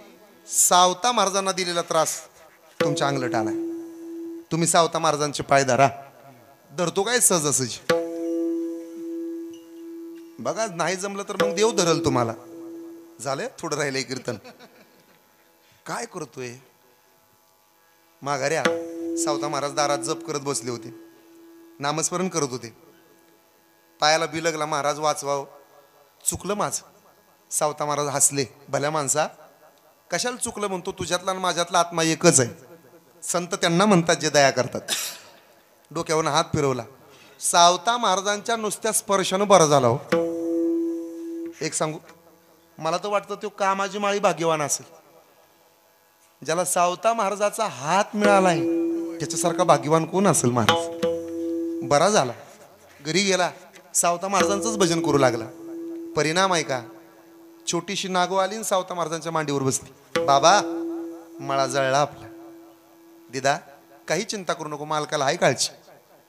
सावता महाराजांना दिलेला त्रास तुमच्या अंगलट आलाय. तुम्ही सावता महाराजांचे पाय धरा. धरतो काय सहजासहजी. बघा नाही जमलं तर मग देव धरल तुम्हाला. झालंय थोडं राहिलंय कीर्तन. काय करतोय. माघाऱ्या सावता महाराज दारात जप करत बसले होते. नामस्मरण करत होते. पायाला बिलगला. महाराज वाचवाव. चुकलं माझं. सावता महाराज हसले. भल्या माणसा कशाला चुकलं म्हणतो. तुझ्यातला आणि माझ्यातला आत्मा एकच आहे. संत त्यांना म्हणतात जे दया करतात. डोक्यावरून हात फिरवला. सावता महाराजांच्या नुसत्या स्पर्शानं बरं झाला हो. एक सांगू, मला तर वाटतं तो कामाची माळी भाग्यवान असेल, ज्याला सावता महाराजाचा हात मिळालाय त्याच्यासारखा भाग्यवान कोण असेल महाराज. बरा झाला घरी गेला, सावता महाराजांचंच भजन करू लागला. परिणाम आहे का, छोटीशी नागो आली आणि सावता महाराजांच्या मांडीवर बसली. बाबा मळा जळला आपला. दिदा काही चिंता करू नको, मालकाला आहे काळजी.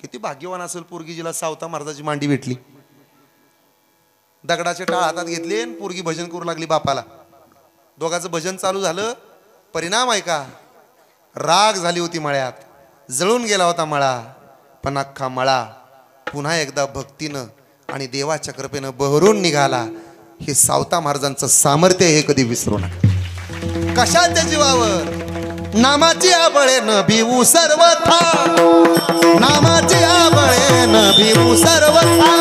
किती भाग्यवान असेल पोरगी जिला सावता महाराजाची मांडी भेटली. दगडाचे टाळ हातात घेतले आणि पोरगी भजन करू लागली बापाला. दोघांचं भजन चालू झालं. परिणाम आहे का, राग झाली होती मळ्यात, जळून गेला होता मळा. पण अख्खा मळा पुन्हा एकदा भक्तीनं आणि देवाच्या कृपेनं बहरून निघाला. हे सावता महाराजांचं सामर्थ्य हे कधी विसरू नका. कशाच्या जीवावर, नामाची आबळे न भिवू सर्वथा, नामाची आबळे न भिवू सर्वथा,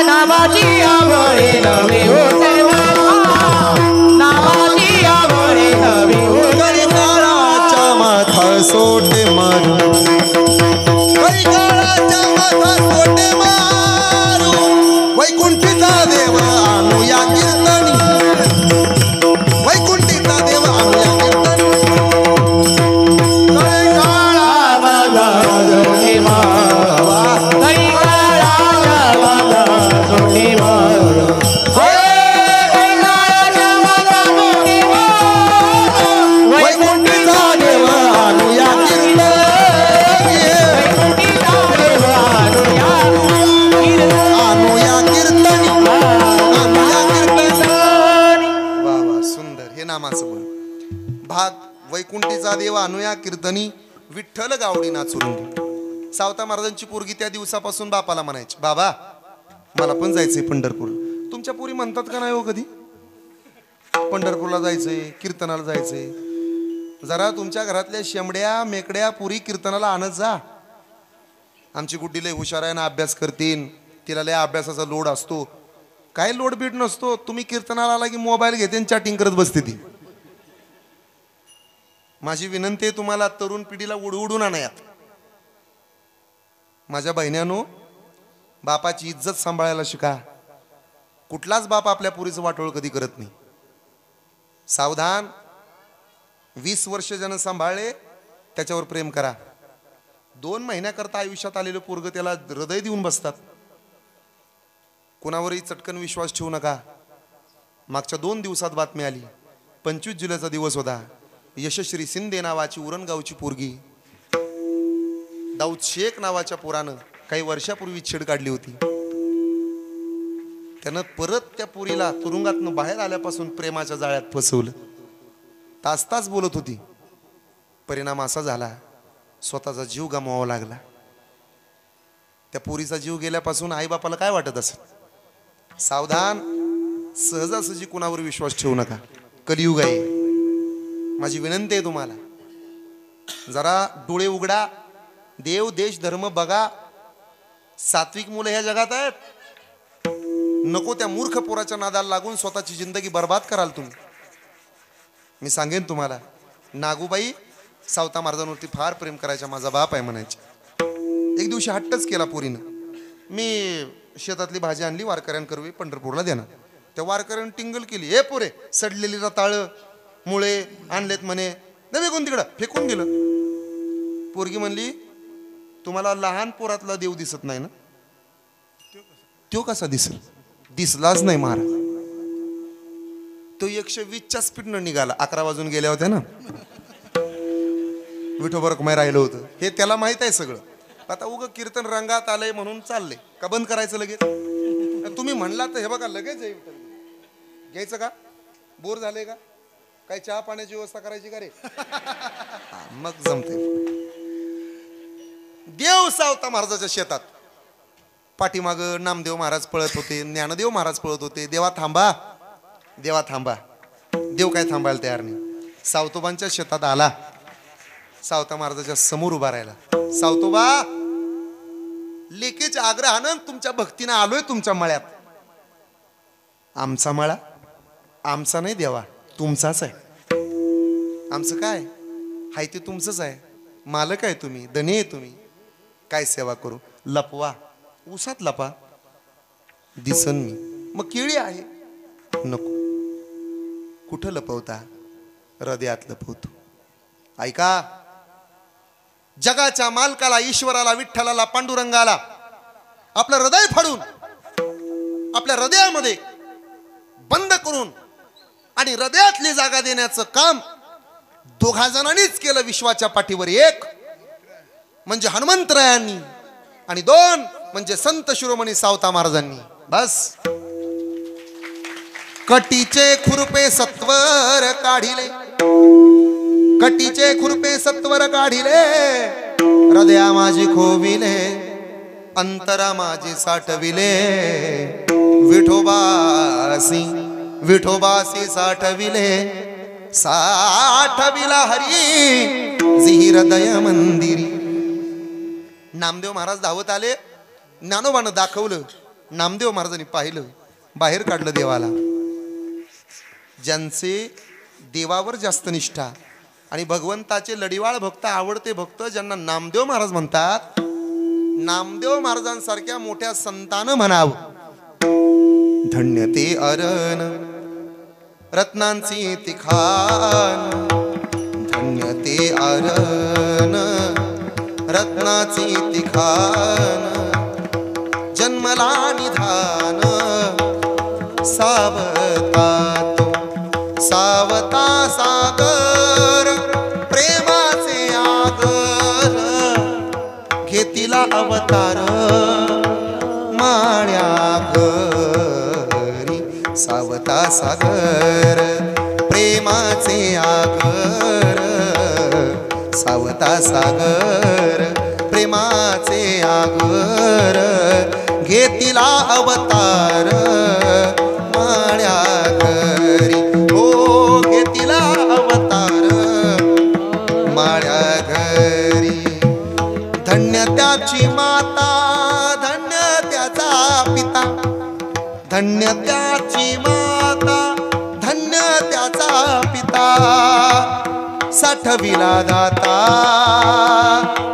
नामाची आबळे न भिवू सर्वथा, नामाची आबळे न भिवू काळाच्या माथा सोटे मारू, काळाच्या माथा सोटे मारू, वैकुंठीचा देव आणूया कीर्तनी, वैकुंठीचा देव आणूया कीर्तनी. वैकुंठीचा देव आणूया कीर्तनी, विठ्ठल गावडी नाचुरंगी. सावता महाराजांची पोरगी त्या दिवसापासून बापाला म्हणायची, बाबा मला पण जायचंय पंढरपूर. तुमच्या पोरी म्हणतात का नाही हो कधी, पंढरपूरला जायचंय, कीर्तनाला जायचंय. जरा तुमच्या घरातल्या शेंबड्या मेकड्या पुरी कीर्तनाला आणत जा. आमची गुड्डी लय हुशार आहे ना, अभ्यास करतीन, तिला लय अभ्यासाचा लोड असतो. काय लोड बीट नसतो, तुम्ही कीर्तनाला आला की मोबाईल घेते आणि चॅटिंग करत बसते ती. माझी विनंती आहे तुम्हाला, तरुण पिढीला उडवून आणायात. माझ्या बहिण्यानो, बापाची इज्जत सांभाळायला शिका. कुठलाच बाप आपल्या पुरीचं वाटोळ कधी करत नाही. सावधान. 20 वर्ष ज्यानं सांभाळले त्याच्यावर प्रेम करा. 2 महिन्याकरता आयुष्यात आलेलं पोरग त्याला हृदय देऊन बसतात. कुणावरही चटकन विश्वास ठेवू नका. मागच्या 2 दिवसात बातमी आली, 25 जुलैचा दिवस होता. यशश्री शिंदे नावाची उरणगावची पोरगी दाऊद शेख नावाच्या पोरानं काही वर्षापूर्वी छेड काढली होती. त्यानं परत त्या पोरीला तुरुंगातनं बाहेर आल्यापासून प्रेमाच्या जाळ्यात फसवलं. तास तास बोलत होती. परिणाम असा झाला, स्वतःचा जीव गमवावा लागला. त्या पोरीचा जीव गेल्यापासून आईबापाला काय वाटत असेल. सावधान. सहजासहजी कुणावर विश्वास ठेवू नका. कलियुग आहे. माझी विनंती आहे तुम्हाला, जरा डोळे उघडा. देव देश धर्म बघा. सात्विक मुलं ह्या जगात आहेत. नको त्या मूर्ख पोराच्या नादाला लागून स्वतःची जिंदगी बर्बाद कराल तुम्ही. मी सांगेन तुम्हाला, नागूबाई सावता महाराजांवरती फार प्रेम करायच्या, माझा बाप आहे म्हणायचे. एक दिवशी हट्टच केला पोरीनं. मी शेतातली भाजी आणली, वारकऱ्यांकरवी पंढरपूरला देणार. त्या वारकऱ्यानं टिंगल केली, हे पोरे सडलेली रताळ मुळे आणलेत म्हणे, नव्हे कोण तिकडं फेकून दिलं. पोरगी म्हणली, तुम्हाला लहान पोरातला देव दिसत नाही ना. तो कसा दिसेल, दिसलाच नाही महाराज. तो 120च्या स्पीडनं निघाला. 11 वाजून गेल्या होत्या ना, विठोबर कमाई राहिलं होतं. हे त्याला माहित आहे सगळं. आता उग कीर्तन रंगात आलंय म्हणून चाललंय का, बंद करायचं लगेच. तुम्ही म्हणला तर हे बघा लगेच घ्यायचं का, बोर झाले का, काही चहा पाण्याची व्यवस्था करायची का रे. मग जमते. देव सावता महाराजाच्या शेतात पाठीमाग नामदेव महाराज पळत होते, ज्ञानदेव महाराज पळत होते. देवा थांबा, देवा थांबा. देव काय थांबायला तयार नाही. सावतोबांच्या शेतात आला. सावता महाराजाच्या समोर उभा राहिला. सावतोबा, लेकीच्या आग्रहानं तुमच्या भक्तीनं आलोय तुमच्या मळ्यात. आमचा मळा आमचा नाही देवा, तुमचाच आहे. आमचं काय हाय ते तुमचंच आहे. मालक आहे तुम्ही, धनी आहे तुम्ही. काय सेवा करू. लपवा, उसात लपा, दिसन मी. मग केळी आहे, नको. कुठं लपवता? हृदयात लपवतो. ऐका, जगाच्या मालकाला, ईश्वराला, विठ्ठलाला, पांडुरंगाला आपलं हृदय फाडून आपल्या हृदयामध्ये बंद करून आणि हृदयातली जागा देण्याचं काम दोघा जणांनीच केलं. विश्वाच्या पाठीवर एक म्हणजे हनुमंतरायांनी आणि दोन म्हणजे संत शिरोमणी सावता महाराजांनी. बस. कटीचे खुरपे सत्वर काढिले, कटीचे खुरपे सत्वर काढिले, हृदया माझी खोविले, अंतरा माझी साठविले, विठोबासी विठोबासी साठविले, साठविला हरी जी हृदय मंदिरी. नामदेव महाराज धावत आले, ज्ञानोबानं दाखवलं, नामदेव महाराजांनी पाहिलं, बाहेर काढलं देवाला. ज्यांचे देवावर जास्त निष्ठा आणि भगवंताचे लढीवाळ भक्त, आवडते भक्त, ज्यांना नामदेव महाराज म्हणतात, नामदेव महाराजांसारख्या मोठ्या संतानं म्हणावं, धन्य ते अरण रत्नांची ती खान, धन्य ते अरण रत्नाची ती खान, जन्मला निधान सावता तो, सावता सागर प्रेमाचे आगर, घेतिला अवतार माळ्या घरी, सावता सागर प्रेमाचे आगर, सावता सागर प्रेमाचे आगर, घेतिला अवतार माळ्या घरी. हो घेतिला अवतार माळ्या घरी. धन्य त्याची माता, धन्य त्याचा पिता, धन्य त्याची माता, धन्य त्याचा पिता, साठविला दाता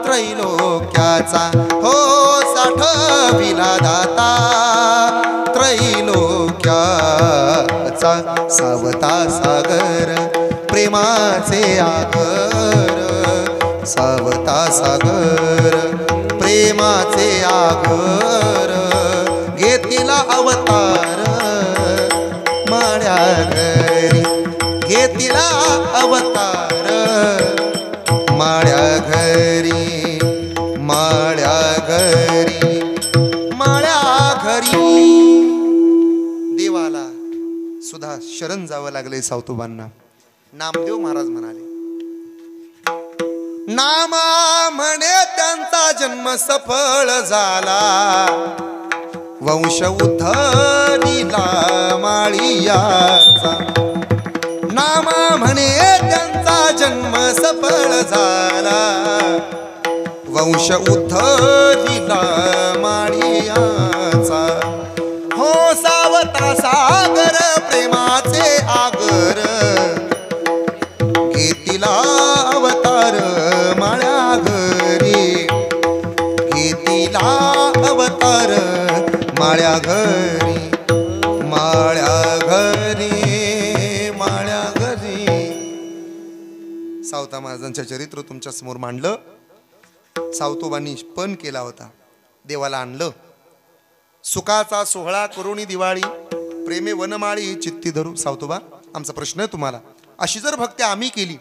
त्रैलोक्याचा. हो साठविला दाता त्रैलोक्याचा, सावता सागर प्रेमाचे आगर, सावता सागर प्रेमाचे आगर, घेतिला अवतार माळ्या घरी, घेतिला अवतार माळ्या घरी, माळ्या घरी, माळ्या घरी. देवाला सुद्धा शरण जावं लागले सावतोबांना. नामदेव महाराज म्हणाले, नामा म्हणे त्यांचा जन्म सफळ झाला, वंश उद्धरिला माळियाचा. नामा म्हणे त्यांचा जन्म सफळ झाला, वंश उद्धरिला माळियाचा. हो सावता सागर प्रेमाचे आगर, घेतिला अवतार माळ्या घरी, घेतिला अवतार माळ्या घरी, माळ्या घरी, माळ्या घरी. सावता महाराजांचं चरित्र तुमच्या समोर मांडलं. सावतोबांनी पण केला होता, देवाला आणलं. सुखाचा सोहळा करुणी दिवाळी, प्रेमे वनमाळी चित्ती धरू. सावतोबा, आमचा प्रश्न आहे तुम्हाला, अशी जर भक्ती आम्ही केली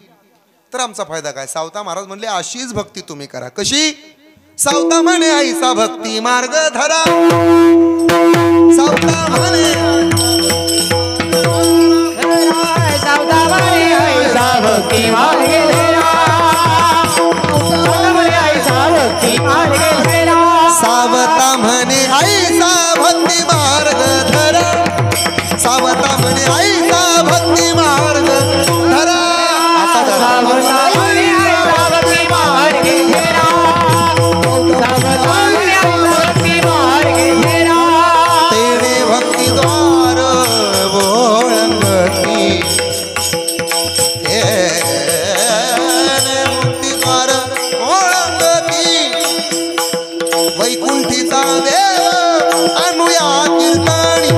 तर आमचा फायदा काय? सावता महाराज म्हणले, अशीच भक्ती तुम्ही करा. कशी? सावता म्हणे आईचा भक्ती मार्ग धरा, सावता म्हणे सावता म्हणे आईचा भक्ती मार्ग धरा, सावता म्हणे आईचा भक्ती मार्ग धरा, सावता म्हणे आईचा भक्ती मार्ग धरा, सावता म्हणे आईचा भक्ती मार्ग धरा. सावता म्हणे आईचा भक्ती मार्ग धरा, सावता म्हणे आईचा भक्ती मार्ग धरा. तेणे भक्ती द्वार ओळंगती, तेणे भक्ती द्वार ओळंगती, वैकुंठीचा देव आणूया कीर्तनी,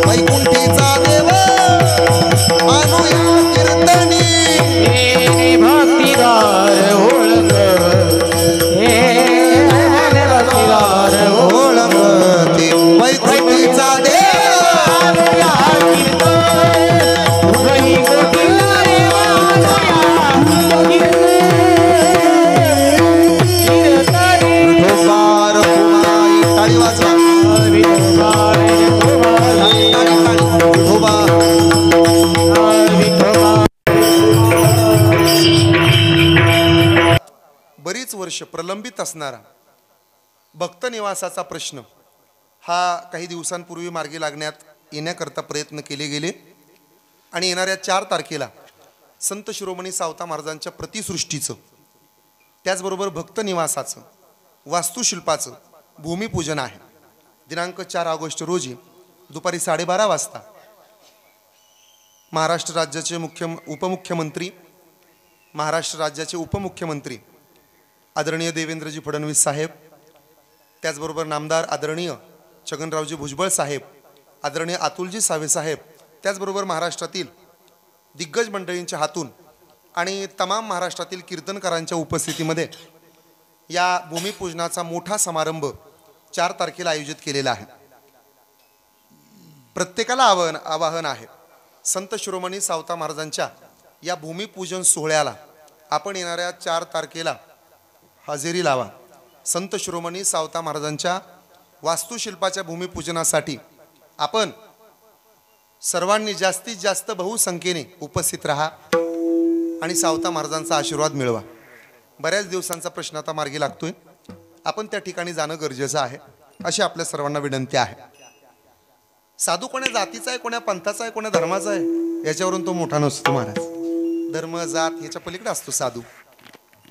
वैकुंठीचा देव वर्ष प्रलंबित असणारा भक्त निवासाचा प्रश्न हा काही दिवसांपूर्वी मार्गी लागण्यात येण्याकरता प्रयत्न केले गेले आणि येणाऱ्या 4 तारखेला संत शिरोमणी सावता महाराजांच्या प्रतिसृष्टीचं त्याचबरोबर भक्त निवासाचं वास्तुशिल्पाचं भूमिपूजन आहे. दिनांक 4 ऑगस्ट रोजी दुपारी 12:30 वाजता महाराष्ट्र राज्याचे उपमुख्यमंत्री आदरणीय देवेंद्रजी फडणवीस साहेब, त्याचबरोबर नामदार आदरणीय छगनरावजी भुजबळ साहेब, आदरणीय अतुलजी सावे साहेब, त्याचबरोबर महाराष्ट्रातील दिग्गज मंडळींच्या हातून आणि तमाम महाराष्ट्रातील कीर्तनकारांच्या उपस्थितीमध्ये या भूमिपूजनाचा मोठा समारंभ 4 तारखेला आयोजित केलेला आहे. प्रत्येकाला आवाहन आहे, संत शिरोमणी सावता महाराजांच्या या भूमिपूजन सोहळ्याला आपण येणाऱ्या 4 तारखेला हजेरी लावा. संत शिरोमणी सावता महाराजांच्या वास्तुशिल्पाच्या भूमिपूजनासाठी आपण सर्वांनी जास्तीत जास्त बहुसंख्येने उपस्थित राहा आणि सावता महाराजांचा आशीर्वाद मिळवा. बऱ्याच दिवसांचा प्रश्न आता मार्गी लागतोय, आपण त्या ठिकाणी जाणं गरजेचं आहे अशी आपल्या सर्वांना विनंती आहे. साधू कोण्या जातीचा आहे, कोण्या पंथाचा आहे, कोण्या धर्माचा आहे याच्यावरून तो मोठा नसतो महाराज. धर्म जात ह्याच्या पलीकडे असतो साधू.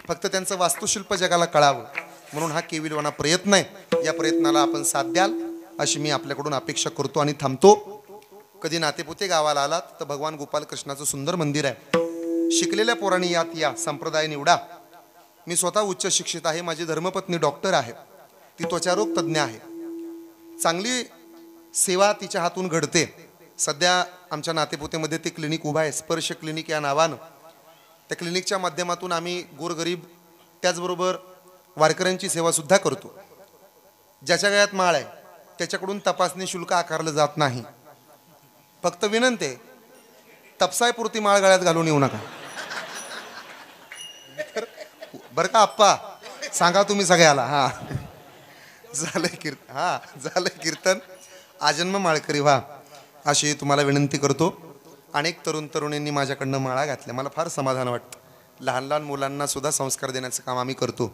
फक्त त्यांचं वास्तुशिल्प जगाला कळावं म्हणून हा केविलवाना प्रयत्न आहे. या प्रयत्नाला आपण साथ द्याल अशी मी आपल्याकडून अपेक्षा करतो आणि थांबतो. कधी नातेपुते गावाला आलात तर भगवान गोपाल कृष्णाचं सुंदर मंदिर आहे. शिकलेल्या पोरांनी यात या, संप्रदाय निवडा. मी स्वतः उच्च शिक्षित आहे, माझी धर्मपत्नी डॉक्टर आहे, ती त्वचारोग तज्ज्ञ आहे. चांगली सेवा तिच्या हातून घडते. सध्या आमच्या नातेपुतेमध्ये ते क्लिनिक उभा आहे, स्पर्श क्लिनिक या नावानं. त्या क्लिनिकच्या माध्यमातून आम्ही गोरगरीब त्याचबरोबर वारकऱ्यांची सेवासुद्धा करतो. ज्याच्या गळ्यात माळ आहे त्याच्याकडून तपासणी शुल्क आकारलं जात नाही. फक्त विनंती आहे, तपसायपुरती माळ गळ्यात घालून येऊ नका बरं का आप्पा, सांगा तुम्ही सगळ्याला. झालंय कीर्तन, आजन्म माळकरी व्हा अशी तुम्हाला विनंती करतो. अनेक तरुण तरुणींनी माझ्याकडनं माळा घातल्या, मला फार समाधान वाटतं. लहान लहान मुलांना सुद्धा संस्कार देण्याचं काम आम्ही करतो.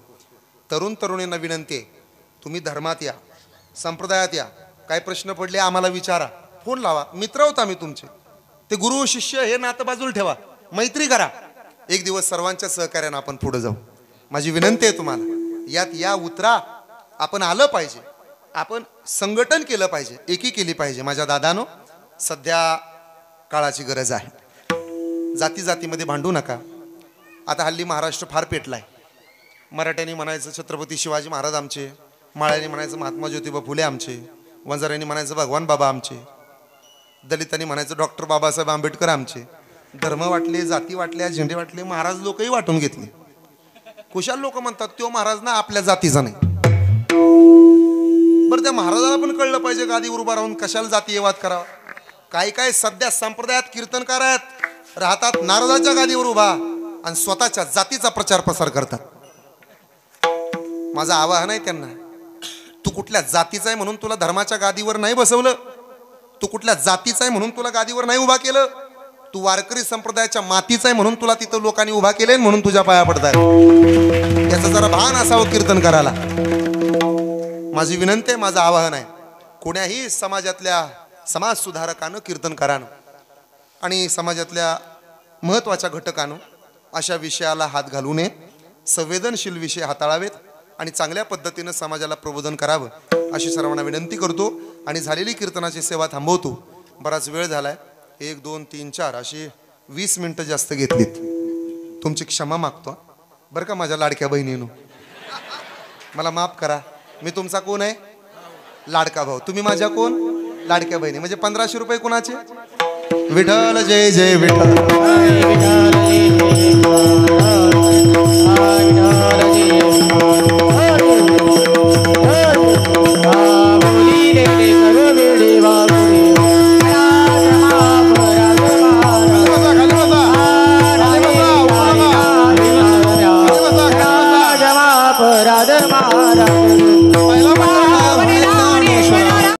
तरुण तरुणींना विनंती आहे, तुम्ही धर्मात या, संप्रदायात या, काय प्रश्न पडले आम्हाला विचारा, फोन लावा. मित्र होता मी तुमचे. ते गुरु शिष्य हे नातं बाजूला ठेवा, मैत्री करा. एक दिवस सर्वांच्या सहकार्यानं आपण पुढे जाऊ. माझी विनंती आहे तुम्हाला, यात या, उतरा. आपण आलं पाहिजे, आपण संघटन केलं पाहिजे, एकी केली पाहिजे. माझ्या दादानो, सध्या काळाची गरज आहे. जाती जातीमध्ये भांडू नका. आता हल्ली महाराष्ट्र फार पेटलाय. मराठ्यांनी म्हणायचं छत्रपती शिवाजी महाराज आमचे, माळ्यांनी म्हणायचं महात्मा ज्योतिबा फुले आमचे, वंजाऱ्यांनी म्हणायचं भगवान बाबा आमचे, दलितांनी म्हणायचं डॉक्टर बाबासाहेब आंबेडकर आमचे. धर्म वाटले, जाती वाटल्या, झेंडे वाटले, महाराज लोकही वाटून घेतले. कुशाल लोक म्हणतात तो महाराज ना आपल्या जातीचा नाही. बरं, त्या महाराजाला पण कळलं पाहिजे गादीवर उभा राहून कशाला जातीय वाद करावा. काही सध्या संप्रदायात कीर्तनकार आहेत, राहतात नारदाच्या गादीवर उभा आणि स्वतःच्या जातीचा प्रचार प्रसार करतात. माझं आवाहन आहे त्यांना, तू कुठल्या जातीचा आहे म्हणून तुला धर्माच्या गादीवर नाही बसवलं, तू कुठल्या जातीचा आहे म्हणून तुला गादीवर नाही उभा केलं, तू वारकरी संप्रदायाच्या मातीचा आहे म्हणून तुला तिथं लोकांनी उभा केले म्हणून तुझ्या पाया पडताय. याचं जरा भान असावं कीर्तन करायला. माझी विनंती आहे, माझं आवाहन आहे, कोण्याही समाजातल्या समाज सुधारकानं, कीर्तनकारानं आणि समाजातल्या महत्त्वाच्या घटकानं अशा विषयाला हात घालू नये. संवेदनशील विषय हाताळावेत आणि चांगल्या पद्धतीनं समाजाला प्रबोधन करावं अशी सर्वांना विनंती करतो. आणि झालेली कीर्तनाची सेवा थांबवतो. बराच वेळ झालाय, 1 2 3 4 अशी 20 मिनिटं जास्त घेतलीत. तुमची क्षमा मागतो बरं का माझ्या लाडक्या बहिणीनो, मला माफ करा. मी तुमचा कोण आहे? लाडका भाऊ. तुम्ही माझ्या कोण? लाडक्या बहिणी. म्हणजे 1500 रुपये कोणाचे? विठ्ठल जय जय विठ्ठल.